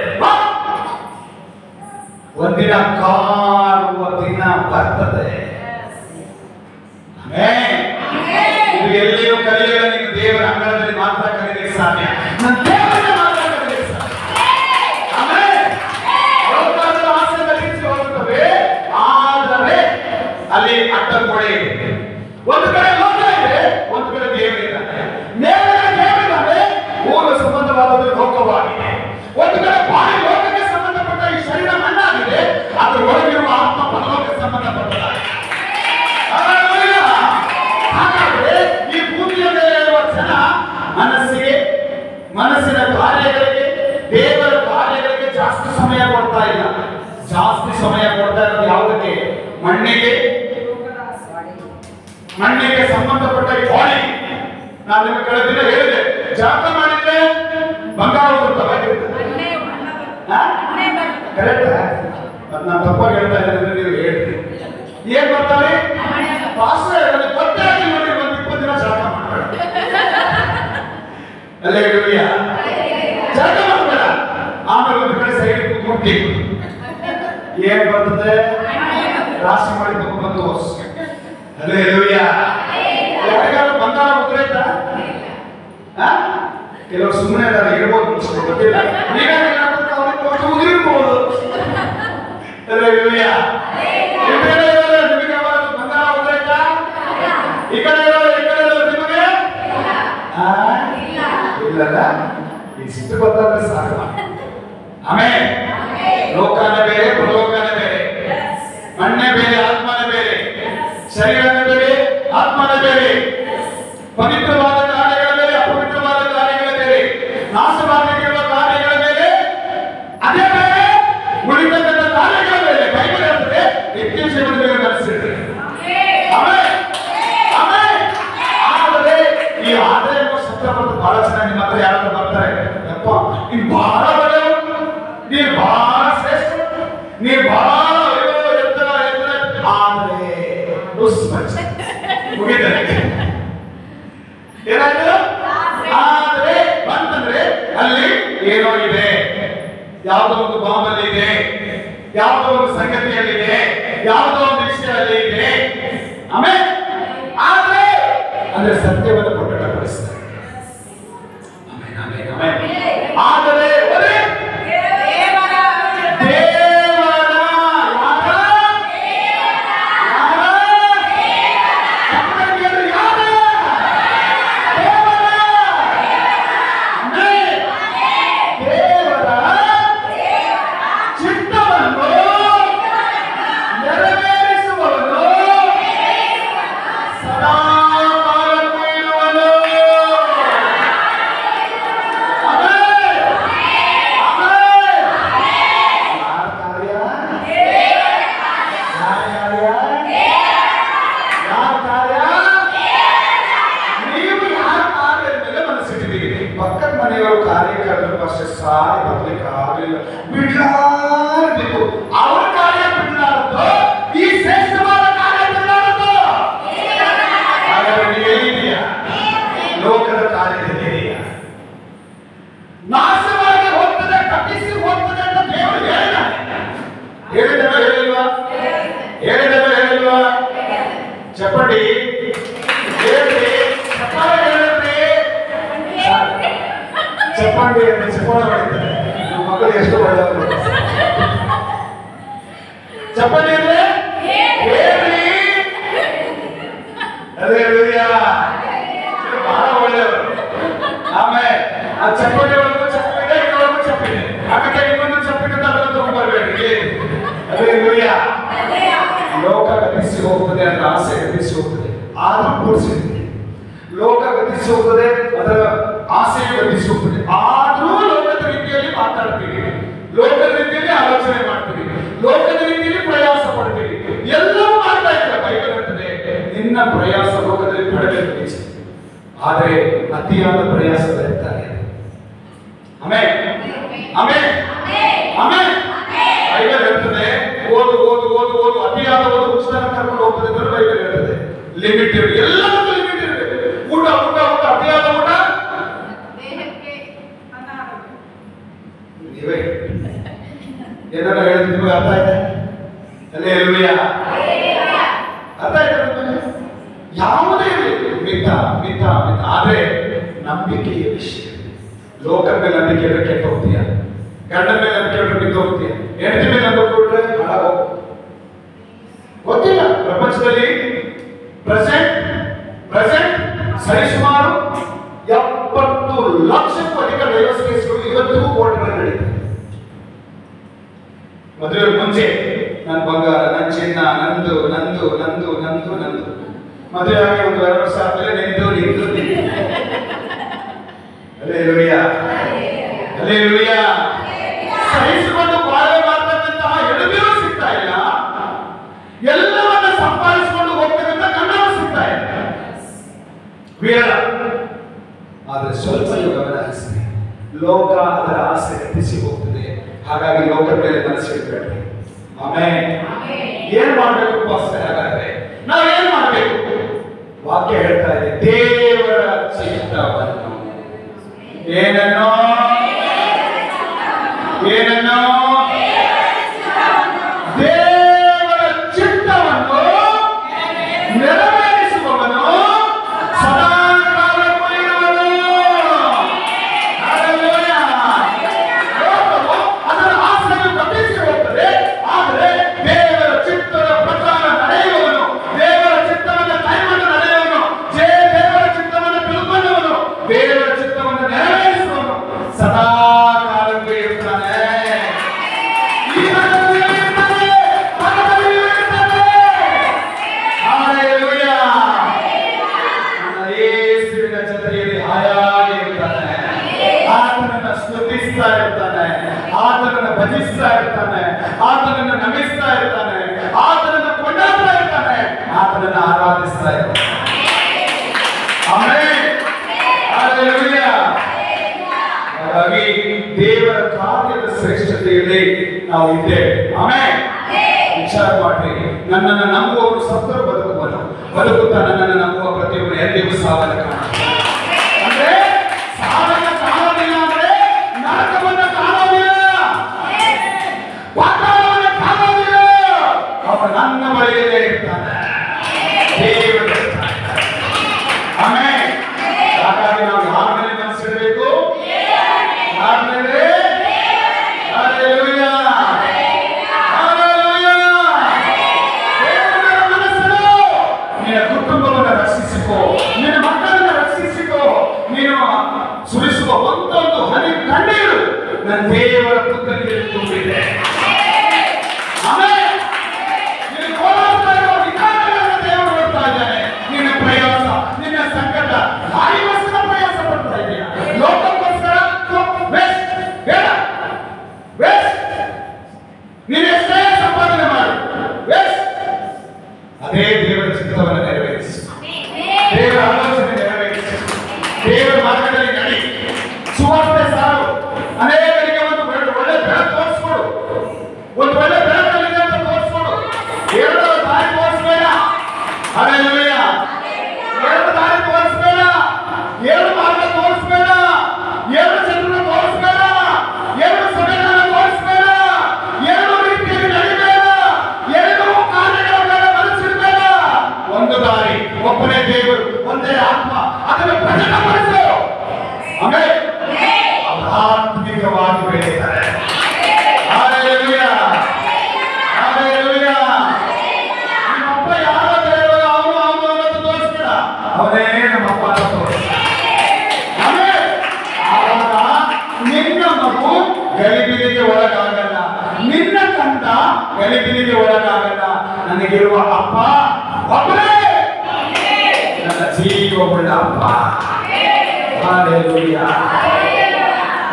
Speaker 1: ಒಂದಿನ ಕಾರುವ ದಿನ ಬರ್ತದೆ. ಇದು ಎಲ್ಲಿಯೂ ಕಲಿಯಲ್ಲ, ನೀವು ದೇವರ ಅಂಗಳದಲ್ಲಿ ಮಾತ್ರ ಕಲಿಯಲಿಕ್ಕೆ ಸಾಧ್ಯ. ದೇವರಿಗೆ ಮಾತ್ರ ಕಲಿಯಲಿಕ್ಕೆ ಸಾಧ್ಯ. ಲೋಕದ ಆಸೆ ಕಲಿಸಿ ಹೋಗುತ್ತವೆ, ಆದರೆ ಅಲ್ಲಿ ಅಡ್ಡಗೋಡೆ ಇದೆ. ಒಂದು ಕಡೆ ಲೋಕ ಇದೆ, ಒಂದು ಕಡೆ ದೇವರಿದ್ದಾನೆ. ಮೇಲ್ಗಡೆ ದೇವರಿದ್ದಾನೆ, ಪೂರ್ವ ಸಂಬಂಧವಾದದ್ದು ಲೋಕವಾಗಿದೆ. ಒಂದು ಕಡೆ ಬಾಯಿ ಲೋಕಕ್ಕೆ ಸಂಬಂಧಪಟ್ಟ ಈ ಶರೀರ ಮಣ್ಣಾಗಿದೆ, ಅದರ ಒಳಗಿರುವ ಆತ್ಮ ಪರಲೋಕಕ್ಕೆ ಸಂಬಂಧಪಟ್ಟದಾಗಿದೆ. ಹಾಗಾದ್ರೆ ಈ ಭೂಮಿಯ ಮೇಲೆ ಇರುವ ಜನ ಮನಸ್ಸಿಗೆ, ಮನಸ್ಸಿನ ಕಾರ್ಯಗಳಿಗೆ, ದೇವರ ಕಾರ್ಯಗಳಿಗೆ ಜಾಸ್ತಿ ಸಮಯ ಕೊಡ್ತಾ ಇಲ್ಲ. ಜಾಸ್ತಿ ಸಮಯ ಕೊಡ್ತಾ ಇರೋದು ಯಾವುದಕ್ಕೆ? ಮಣ್ಣಿಗೆ, ಮಣ್ಣಿಗೆ ಸಂಬಂಧಪಟ್ಟ ಈ ಬಾಡಿ. ನಾನು ನಿಮಗೆ ಕಳೆದ ದಿನ ಹೇಳಿದೆ, ಜಳಕ ಮಾಡಿದ್ರೆ ಬಂಗಾರ ಬರ್ತವೆ. ಕರೆಕ್ಟ್? ನಾನು ತಪ್ಪಾಗಿ ಹೇಳ್ತಾ ಇದ್ದರೆ ನೀವು ಹೇಳ್ತೀವಿ. ಏನ್ ಬರ್ತಾರೆ? ಬಟ್ಟೆ ಹಾಕಿ ನೋಡಿ, ಒಂದು 20 ದಿನ ಜಳಕ ಮಾಡಬೇಡ. ಹಲ್ಲೆಲೂಯಾ. ಜಳಕ ಮಾಡಬೇಡ. ಆಮೇಲೆ ಒಂದು ಕಡೆ ಸೈಡ್ ಕೂತ್ಕೊಂಡು ಏನ್ ಬರ್ತದೆ? ರಾಶಿ ಮಾಡಿ ತಗೊಂಡು ವರ್ಷ. ಹಲ್ಲೆಲೂಯಾ. ಯಾರಿಗಾದ್ರೂ ಬಂಗಾರ ಉದ್ರೈತಾ? ಕೆಲವರು ಸುಮ್ಮನೆ ಇರ್ಬೋದು, ಗೊತ್ತಿಲ್ಲ. ಉದಿರ್ಬೋದು. ಹಲ್ಲೆಲೂಯಾ. ನಿಮಗೆ ಬಂಗಾರ ಉದ್ರೈತಾ? ಈ ಕಡೆ ನಿಮಗೆ ಇಲ್ಲಲ್ಲ. ಇಷ್ಟು ಗೊತ್ತಾದ್ರೆ ಸಾಕು. ಆಮೇಲೆ ಲೋಕನೇ ಬೇರೆ, ಪ್ರಲೋಕನೇ ಬೇರೆ, ಮಣ್ಣೇ ಬೇರೆ, ಆತ್ಮನೇ ಬೇರೆ, ಶರೀರನೇ ಬೇರೆ, ಆತ್ಮನೇ ಬೇರೆ, ಪವಿತ್ರವಾದ ಕಾರ್ಯಗಳ ಬೇರೆ, ಅಪವಿತ್ರವಾದ ಕಾರ್ಯಗಳ ಬೇರೆ, ನಾಶವಾಗಿರುವ ಕಾರ್ಯಗಳ ಬೇರೆ, ಅದೇ ಬೇರೆ, ಉಳಿತಕ್ಕಂಥ ಕಾರ್ಯಗಳ ಬೇರೆ. ಬೈಬಲ್ ಹೇಳ್ತದೆ, ನಿತ್ಯ ಜೀವನ ಮೇಲೆ ಮನಸ್ಸಿಡ್ರಿ. ಆದರೆ ಈ ಆದಾಯ ಶಬ್ದ ಬಂದು ಬಹಳ ಚೆನ್ನಾಗಿ ನಿಮ್ಮ ಹತ್ರ ಯಾರಾದ್ರೂ ಬರ್ತಾರೆ, ಯಪ್ಪ ನೀನ್ ಬಹಳ ಒಳ್ಳೆಯವರು, ನೀನ್ ಬಹಳ ಶ್ರೇಷ್ಠ, ನೀನ್ ಬಹಳ ಎತ್ತರ ಎತ್ತರ ಯಾವುದೋ ಒಂದು ಸಂಗತಿಯಲ್ಲಿದೆ, ಯಾವುದೋ ಒಂದು ವಿಷಯದಲ್ಲಿ ಇದೆ. ಆಮೇಲೆ ಆದ್ರೆ ಅಂದ್ರೆ ಸತ್ಯವನ್ನು ಪ್ರಕಟಪಡಿಸ್ತಾರೆ. ಆದರೆ చెప్పండి, చెప్పండి అని చెప్పబడుతుంది. మಕ್ಕಳು ಎಷ್ಟು ಒಳ್ಳೆಯವರು చెప్పండి ಅಂದ್ರೆ ಅದೇ ಬಹಳ ಒಳ್ಳೆಯವರು. ಆಮೇಲೆ ಆ ಚಪ್ಪಲಿ ಒಳಗೂ ಚಪ್ಪಿದೆ, ಇನ್ನೊಳಗೂ ಚಪ್ಪಿದೆ, ಅದಕ್ಕೆ ಇನ್ನೊಂದು ಚಪ್ಪಿದೆ ಅದನ್ನು ತಗೊಂಡ್ಬರ್ಬೇಡಿ. ಅದೇ ಲೋಕ ಗತಿಸಿ ಹೋಗ್ತದೆ, ಅದರ ಆಸೆ ಗತಿಸಿ ಹೋಗ್ತದೆ, ಆದ್ರೂ ಕೂಡಿಸಿದ್ವಿ. ಲೋಕ ಗತಿಸಿ ಹೋಗ್ತದೆ, ಅದರ ಆಸೆಯು ಗತಿಸಿ ಹೋಗ್ತದೆ, ಆದ್ರೂ ಲೋಕದ ರೀತಿಯಲ್ಲಿ ಮಾತಾಡ್ತೀವಿ, ಲೋಕದ ರೀತಿಯಲ್ಲಿ ಆಲೋಚನೆ ಮಾಡ್ತೀವಿ, ಲೋಕದ ರೀತಿಯಲ್ಲಿ ಪ್ರಯಾಸ ಪಡ್ತೀವಿ, ಎಲ್ಲವೂ ಮಾಡ್ತಾ ಇದ್ದಾರೆ. ಬೈಬಲ್ ಹೇಳ್ತದೆ, ನಿನ್ನ ಪ್ರಯಾಸ ಲೋಕದಲ್ಲಿ ಪಡಬೇಕು ನಿಜ, ಆದರೆ ಅತಿಯಾದ ಪ್ರಯಾಸ ಇರ್ತಾರೆ. ಆಮೇಲೆ ಆಮೇಲೆ ಆಮೇಲೆ ಬೈಬಲ್ ಹೇಳ್ತದೆ, ಓದು ಓದು ಓದು ಓದು ಅತಿಯಾದ ಓದು ಪುಸ್ತಕ ಕರ್ಕೊಂಡು ಹೋಗ್ತದೆ ಅಂತ ಬೈಬಲ್ ಹೇಳ್ತದೆ. ಲಿಮಿಟ್ ಇರಬೇಕು, ಎಲ್ಲದಕ್ಕೂ ಲಿಮಿಟ್ ಇರಬೇಕು. ಊಟ ಊಟ ಊಟ ಅತಿಯಾದ ಊಟ ನೀವೇ ಏನಾರ ಹೇಳಿದ್ರೆ ನಿಮಗೆ ಅರ್ಥ ಆಯ್ತಾ? ಅಲ್ಲೇ ಅಲ್ವಯ್ಯ ಅರ್ಥ ಆಯ್ತಾ? ಯಾವುದೇ ಮಿತ ಮಿತ ಮಿತ, ಆದ್ರೆ ನಂಬಿಕೆಯ ವಿಷಯ. ಲೋಕದ ಮೇಲೆ ನಂಬಿಕೆ ಇದ್ರೆ ಕೆಟ್ಟ ಹೋಗ್ತೀಯ, ಗಂಡನ ಮೇಲೆ ನಂಬಿಕೆ ಇದ್ರೆ ಬಿದ್ದು ಹೋಗ್ತೀಯ, ಹೆಂಡತಿ ಮೇಲೆ ನಂಬಿಕೆ ಇಟ್ರೆ ಹಾಳಾಗ ಹೋಗು. ಗೊತ್ತಿಲ್ಲ, ಪ್ರಪಂಚದಲ್ಲಿ ಪ್ರೆಸೆಂಟ್ ಸರಿಸುಮಾರು 70 ಲಕ್ಷಕ್ಕೂ ಅಧಿಕ ಡೈವರ್ಸ್ ಕೇಸ್ಗಳು ಇವತ್ತಿಗೂ ಕೋರ್ಟ್ಗಳಲ್ಲಿ ನಡೀತದೆ. ಮದುವೆ ಮುಂಚೆ ನನ್ನ ಬಂಗಾರ, ನನ್ನ ಚಿನ್ನ, ನಂದು ನಂದು ನಂದು ನಂದು ನಂದು, ಮದುವೆ ಆಗಿ 1-2 ವರ್ಷ ಆದ್ಮೇಲೆ ನಿಂದು ನಿಂದು ನಿಂದು. Hallelujah hallelujah. ಸಹಿಸಿಕೊಂಡು ಬಾಳ್ವೆ ಮಾಡ್ತಕ್ಕಂತಹ ಹೆಣ್ಣು ಸಿಗ್ತಾ ಇಲ್ಲ, ಎಲ್ಲವನ್ನ ಸಂಪಾದಿಸಿಕೊಂಡು ಹೋಗ್ತಕ್ಕಂಥ ಗಂಡನೂ ಸಿಗ್ತಾ ಇಲ್ಲ. ಬೇಡ, ಆದ್ರೆ ಸ್ವಲ್ಪ ಗಮನ ಹರಿಸಿ, ಲೋಕ ಅದರ ಆಸೆ ಗತಿಸಿ ಹೋಗ್ತದೆ. ಹಾಗಾಗಿ ಲೋಕದ ಮೇಲೆ ಮನಸ್ಸಿಡಬೇಡ್ರಿ. ಆಮೇಲೆ ಏನ್ ಮಾಡ್ಬೇಕು ಪಾಸ್ಟರ್? ಹಾಗಾದ್ರೆ ನಾವೇನ್ ಮಾಡ್ಬೇಕು? ವಾಕ್ಯ ಹೇಳ್ತಾ ಇದೆ, ದೇವರ ಚಿತ್ತವನ್ನು ಏನನ್ನೋ ಏನನ್ನೋ ದೇವರ ಚಿತ್ತವನ್ನು ನೆರವೇರಿಸುವವನು ಸದಾ ಕಾಲಕ್ಕೂ ಇರುವನು. ಲೋಕವು ಅದರ ಆಸೆಯನ್ನು ತಪ್ಪಿಸಿ ಹೋಗ್ತದೆ, ಆದರೆ ದೇವರ ಚಿತ್ತದ ಪ್ರಕಾರ ನಡೆಯುವವನು, ದೇವರ ಚಿತ್ತವನ್ನು ಕೈಗೊಂಡು ನಡೆಯುವವನು, ದೇವರ ಚಿತ್ತವನ್ನು ತಿಳ್ಕೊಂಡವನು, ದೇವರ ಚಿತ್ತವನ್ನು ನೆರವೇರಿಸುವವನು ಸದಾ ಕಾಲಕ್ಕೂ ಇರ್ತಾನೆ. ಆತನನ್ನು ಭಜಿಸ್ತಾ ಇರ್ತಾನೆ, ಆತನನ್ನು ನಮಿಸ್ತಾ ಇರ್ತಾನೆ, ಆತನನ್ನು ಕೊಂಡಾಡ್ತಾ ಇರ್ತಾನೆ, ಆತನನ್ನು ಆರಾಧಿಸ್ತಾ ಇರ್ತಾನೆ. Amen hallelujah. ಹಾಗಾಗಿ ದೇವರ ಕಾರ್ಯದ ಶ್ರೇಷ್ಠತೆಯಲ್ಲಿ ನಾವು ಇದ್ದೇವೆ. ಆಮೆನ್. ವಿಚಾರ ಮಾಡ್ರಿ, ನನ್ನನ್ನು ನಂಬುವವರು ಸತ್ತರು ಬದುಕುವನು, ಬದುಕುತ್ತಾ ನನ್ನನ್ನು ನಂಬುವ ಪ್ರತಿಯೊಬ್ಬರು ಎಂದಿಗೂ ಸಾವನ್ನ ಕಾಣುತ್ತಾರೆ. ಅಂದ್ರೆ ಸಾವನ್ನ ಕಾಣೋದಿಲ್ಲ ಅಂದ್ರೆ ನರಕವನ್ನ ಕಾಣೋದಿಲ್ಲ, ಪಾತಾಳವನ್ನ ಹಲ್ಲೆಲೂಯ. ಎರಡು ದಾರಿ ತೋರಿಸ್ಬೇಡ, ಎರಡು ಮಾರ್ಗ ತೋರಿಸ್ಬೇಡ, ಎರಡು ಜನರನ್ನು ತೋರಿಸ್ಬೇಡ, ಎರಡು ಸಭೆಗಳನ್ನು ತೋರಿಸ್ಬೇಡ, ಎರಡು ರೀತಿಯಲ್ಲಿ ನಡಿಬೇಡ, ಎರಡು ಕಾರ್ಯಗಳ ಮೇಲೆ ಮನಸ್ಸಿಡಬೇಡ. ಒಂದು ದಾರಿ, ಒಬ್ಬನೇ ದೇವರು, ಒಂದೇ ಆತ್ಮ, ಅದನ್ನು ಪ್ರಕಟಪಡಿಸು. ಆಮೇಲೆ ಆತ್ಮಿಕವಾಗಿ ಬೆಳೆಯುತ್ತಾರೆ. Hallelujah, hallelujah. ನಿಮ್ಮಪ್ಪ ಯಾವ ದೇವರು, ಅವನು ಅನ್ನೋದು ತೋರಿಸ್ಬೇಡ, ಅವನೇ ನಮ್ಮಪ್ಪ ಅಂತ ತೋರಿಸ. ಆಮೇಲೆ ಆವಾಗ ನಿನ್ನ ಮಗು ಗಲಿಬಿಲಿಗೆ ಒಳಗಾಗಲ್ಲ, ನಿನ್ನ ಕಂದ ಗಲಿಬಿಲಿಗೆ ಒಳಗಾಗಲ್ಲ. ನನಗಿರುವ ಅಪ್ಪ ಒಬ್ಬನೇ, ನನ್ನ ಜೀವವುಳ್ಳ ಅಪ್ಪ. ಹಲ್ಲೆಲೂಯ.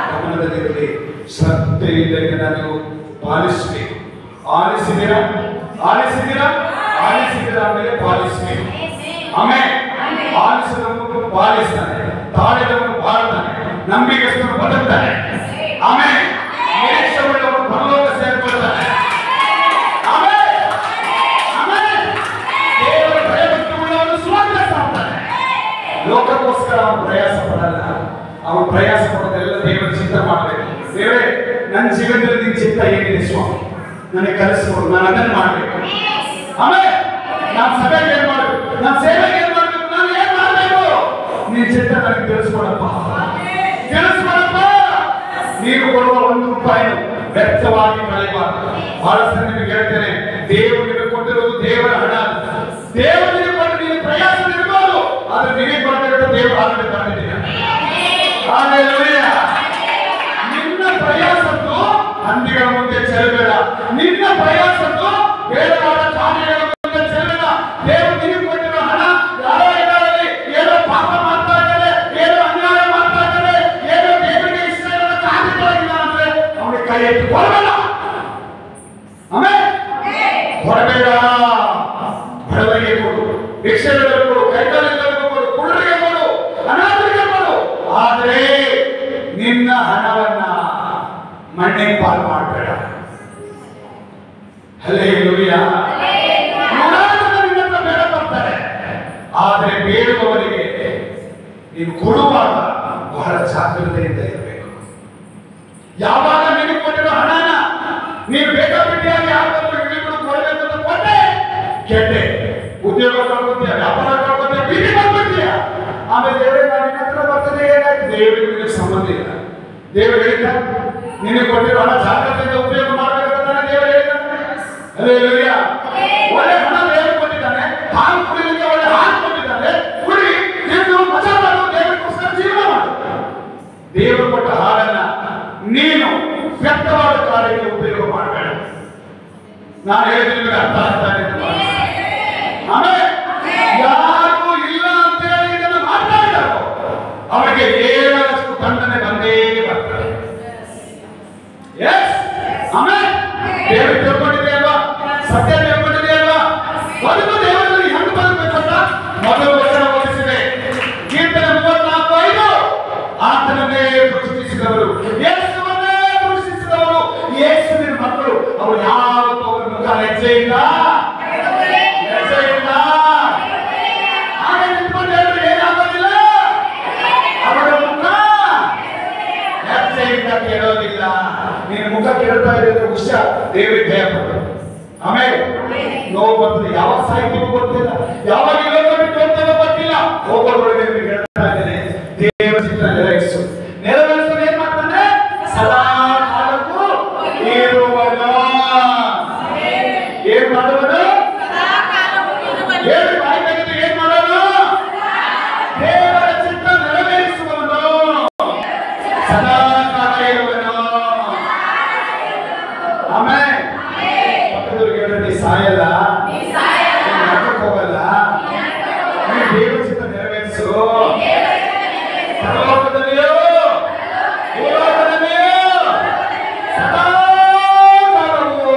Speaker 1: ಗಮನದಲ್ಲಿರಲಿ, ಶ್ರದ್ಧೆಯಿಂದ ನಾನು ಪಾಲಿಸಬೇಕು. ಆಲಿಸಿದ್ದೀರಾ? ಆಲಿಸಿದ್ದೀರಾ? ಆಲಿಸಿದ್ದೀರಾ ಮೇಲೆ ಪಾಲಿಸಬೇಕು. ಆಮೇಲೆ ಆಲಿಸಿದವನು ಪಾಲಿಸ್ತಾನೆ, ತಾಳಿದವನು ಬಾಳ್ತಾನೆ, ನಂಬಿಕೆಸ್ತನು ಬದುಕ್ತಾನೆ. ಆಮೇಲೆ ನಿರೀಕ್ಷೆಯುಳ್ಳವನು ಪರಲೋಕ ಸೇರಿಕೊಳ್ತಾನೆ. ಆಮೇಲೆ ಆಮೇಲೆ ದೇವರ ಭಯಭಕ್ತಿ ಉಳ್ಳವನು ಸುವಾರ್ತೆಸ್ತಾನೆ. ಲೋಕಕ್ಕೋಸ್ಕರ ಅವನು ಪ್ರಯಾಸ ಪಡಲ್ಲ. ಅವನು ಪ್ರಯಾಸ ಪಡೋದೆಲ್ಲ ದೇವರ ಚಿತ್ತ ಮಾಡಬೇಕು. ದೇವರೇ, ನನ್ನ ಜೀವನದಲ್ಲಿ ನಿನ್ನ ಚಿತ್ತ ಏನಿದೆ ಸ್ವಾಮಿ, ನನಗೆ ಕಲಿಸ್ಕೊಡು, ನಾನು ಅದನ್ನು ಮಾಡಬೇಕು. ಆಮೇಲೆ ನಾನು ಸಭೆಗೆ ಏನ್ ಮಾಡಬೇಕು, ನಾನು ಸೇವೆಗೆ ಏನ್ ಮಾಡಬೇಕು, ನಾನು ಏನ್ ಮಾಡಬೇಕು, ನಿನ್ನ ಚಿತ್ತ ನನಗೆ ತಿಳಿಸ್ಕೊಡಪ್ಪ, ತಿಳಿಸ್ಕೊಡಪ್ಪ. ನೀನು ಕೊಡುವ ₹1 ವ್ಯರ್ಥವಾಗಿ ಕಳೆಯಬಾರದು. ಬಹಳಷ್ಟು ನಿಮಗೆ ಹೇಳ್ತೇನೆ, ದೇವರು ನಿಮಗೆ ಕೊಟ್ಟಿರೋದು ದೇವರ ಹಣ. ದೇವರು ನಿಮಗೆ ಕೊಟ್ಟು ನೀನು ಪ್ರಯಾಸ ಇರಬಹುದು, ಆದ್ರೆ ನಿಮಗೆ ಕೊಟ್ಟಿರೋದು ದೇವರು ಆಲ್ರೆಡಿ ತಗೊಂಡಿದ್ದೀಯ. ಹಲ್ಲೆಲೂಯ. ನಿನ್ನ ಪ್ರಯಾಸದ್ದು ಹಂದಿಗಳ ಮುಂದೆ ಚೆಲ್ಲಬೇಡ, ನಿನ್ನ ಪ್ರಯಾಸದ್ದು ಬೇಡವಾದ ಕಾರ್ಯಗಳ ಮುಂದೆ ಚೆಲ್ಲಬೇಡ. ದೇವರು ನಿಮಗೆ ಕೊಟ್ಟಿರೋ ಹಣ ಯಾರೋ ಇದರಲ್ಲಿ ಏನೋ ಪಾಪ ಮಾಡ್ತಾ ಇದ್ದಾರೆ, ಏನೋ ಅನ್ಯಾಯ ಮಾಡ್ತಾ ಇದ್ದಾರೆ, ಏನೋ ದೇವರಿಗೆ ಇಷ್ಟ ಇಲ್ಲದ ಕಾರ್ಯಗಳಿಲ್ಲ ಅಂದ್ರೆ ಅವನಿಗೆ ಕೈ ಎತ್ತಿ ಕೊಡಬೇಡ. ಆಮೇಲೆ ಕೊಡಬೇಡ. ಬಡವರಿಗೆ ಕೊಡು, ಭಿಕ್ಷೆಗಳಿಗೆ ಕೊಡು, ಕೈಕಾಲಿಗಳಿಗೆ ಕೊಡು, ಕುಳ್ಳರಿಗೆ ಕೊಡು, ಅನಾಥರಿಗೆ ಕೊಡು. ಆದರೆ ನಿನ್ನ ಹಣವನ್ನ ಮಣ್ಣಿಗೆ ಪಾಲು ಮಾಡಬೇಡ. ಹಲ್ಲೆಲೂಯ. ನಿನ್ನ ಬೇಡ ಬರ್ತಾರೆ, ಆದರೆ ಬೇಡುವವರಿಗೆ ನೀವು ಕೊಡುವಾಗ ಬಹಳ ಜಾಗ್ರತೆಯಿಂದ ಇರಬೇಕು. ಯಾವಾಗ ನಿನಗೆ ಕೊಟ್ಟಿರೋ ಹಣನ ನೀವು ಬೇಕಾಬಿಟ್ಟಿಯಾಗಿ ಯಾವಾಗಲೂ ಇಳಿಬಿಡು ಕೊಡಬೇಕು ಅಂತ ಕೊಟ್ಟೆ, ಕೆಟ್ಟೆ ಉದ್ಯೋಗ ಕಳ್ಕೊತೀಯ, ವ್ಯಾಪಾರ ಕಳ್ಕೊತೀಯ, ಬೀದಿ ಬಂದ್ಬಿಡ್ತೀಯ. ಆಮೇಲೆ ದೇವರೇ ನಾನು ನಿನ್ನ ಹತ್ರ ಬರ್ತದೆ, ಏನಾಯ್ತು? ದೇವರಿಗೆ ನಿನಗೆ ಸಂಬಂಧ ಇಲ್ಲ. ದೇವರು ಹೇಳಿದ ನಿನಗೆ ಕೊಟ್ಟಿರೋ ಹಣ ಜಾಗ್ರತೆಯಿಂದ ಉಪಯೋಗ ಮಾಡಬೇಕಂತ ದೇವರು ಹೇಳಿದ್ದಾನೆ. ಹಲ್ಲೆಲೂಯ. ಒಳ್ಳೆ ಹಣ ದೇವರು ಕೊಟ್ಟಿದ್ದಾನೆ, ಹಾಲು ಕುಡಿಲಿಕ್ಕೆ ಒಳ್ಳೆ ಹಾಲು ಕೊಟ್ಟಿದ್ದಾನೆ, ಕುಡಿ, ತಿಂದು ಮಜಾ ಮಾಡು, ದೇವರಿಗೋಸ್ಕರ ಜೀವನ ಮಾಡು. ದೇವರು ಕೊಟ್ಟ ಹಾಲನ್ನ ನೀನು ವ್ಯರ್ಥವಾದ ಕಾರ್ಯಕ್ಕೆ ಉಪಯೋಗ ಮಾಡಬೇಡ. ನಾನು ಹೇಳಿದ್ರೆ ನಿಮಗೆ ಅರ್ಥ ಆಗ್ತಾ ಇದೆ. ಆಮೇಲೆ ಯಾರು ಇಲ್ಲ ಅಂತ ಹೇಳಿ ಇದನ್ನು ಮಾತಾಡಿದಾರೋ ಅವರಿಗೆ ಏಳಷ್ಟು ದಂಡನೆ ಬಂದೇ ಬರ್ತದೆ. ಆಮೇಲೆ ದೇವರು ತಿಳ್ಕೊಂಡಿದೆ ಅಲ್ವಾ, ಸತ್ಯ ತಿಳ್ಕೊಂಡಿದೆ ಅಲ್ವಾ, ಬದುಕು ದೇವರಲ್ಲಿ ಹೆಂಗೆ ಬದುಕಬೇಕಂತ ಮೊದಲು ವಚನ ಓದಿಸಿದೆ. ಕೀರ್ತನೆ 34:5, ಆತನನ್ನೇ ದೃಷ್ಟಿಸಿದವರು, ಯೇಸುವನ್ನೇ ದೃಷ್ಟಿಸಿದವರು, ಯೇಸುವಿನ ಮಕ್ಕಳು, ಅವರು ಯಾವತ್ತೂ ಅವರ ಮುಖ ಹೆಜ್ಜೆಯಿಂದ ಹಾಗೆ ನಿಂತ್ಕೊಂಡು ಹೇಳಿದ್ರು ಏನಾಗೋದಿಲ್ಲ, ಅವರ ಮುಖ ಹೆಜ್ಜೆಯಿಂದ ಕೇಳೋದಿಲ್ಲ. ನೀನು ಮುಖ ಕೇಳ್ತಾ ಇದೆ ಅಂದ್ರೆ ಹುಷಾರ್, ದೇವರಿಗೆ ಭಯ ಪಡು. ಆಮೇಲೆ ನೋವು ಬರ್ತದೆ, ಯಾವಾಗ ಸಾಹಿತ್ಯವೂ ಗೊತ್ತಿಲ್ಲ, ಯಾವಾಗ ಲೋಕ ಬಿಟ್ಟು ಹೋಗ್ತೇವೋ ಗೊತ್ತಿಲ್ಲ. ಹೋಗೋದ್ರೊಳಗೆ ನಿಮಗೆ ಹೇಳ್ತಾ ಇದ್ದೇನೆ, ದೇವರ ಚಿತ್ತ ನೆರವೇರಿಸು. ನೆರವೇರಿಸಲು ಏನ್ ಮಾಡ್ತಾನೆ? ಸದಾ ಕಾಲಕ್ಕೂ ಇರುವನು. ಏನ್ ಮಾಡುವನು? ಏನ್ ಬಾಯಿ ತೆಗೆದು ಏನ್ ಮಾಡೋದು? ದೇವರ ಚಿತ್ತ ನೆರವೇರಿಸುವನು, ಸದಾ ಕಾಲ ಇರುವನು. ಆಮೇಲೆ ಪಕ್ಕದವ್ರಿಗೆ ಹೇಳಿದ್ರೆ ಸಾಯಲ್ಲ, ನರಕಕ್ಕೆ ಹೋಗಲ್ಲ, ನೀನು ದೇವರ ಚಿತ್ತ ನೆರವೇರಿಸು. ಪರಲೋಕದಲ್ಲಿಯೂ ಭೂಲೋಕದಲ್ಲಿಯೂ ಸದಾ ಕಾಲವೂ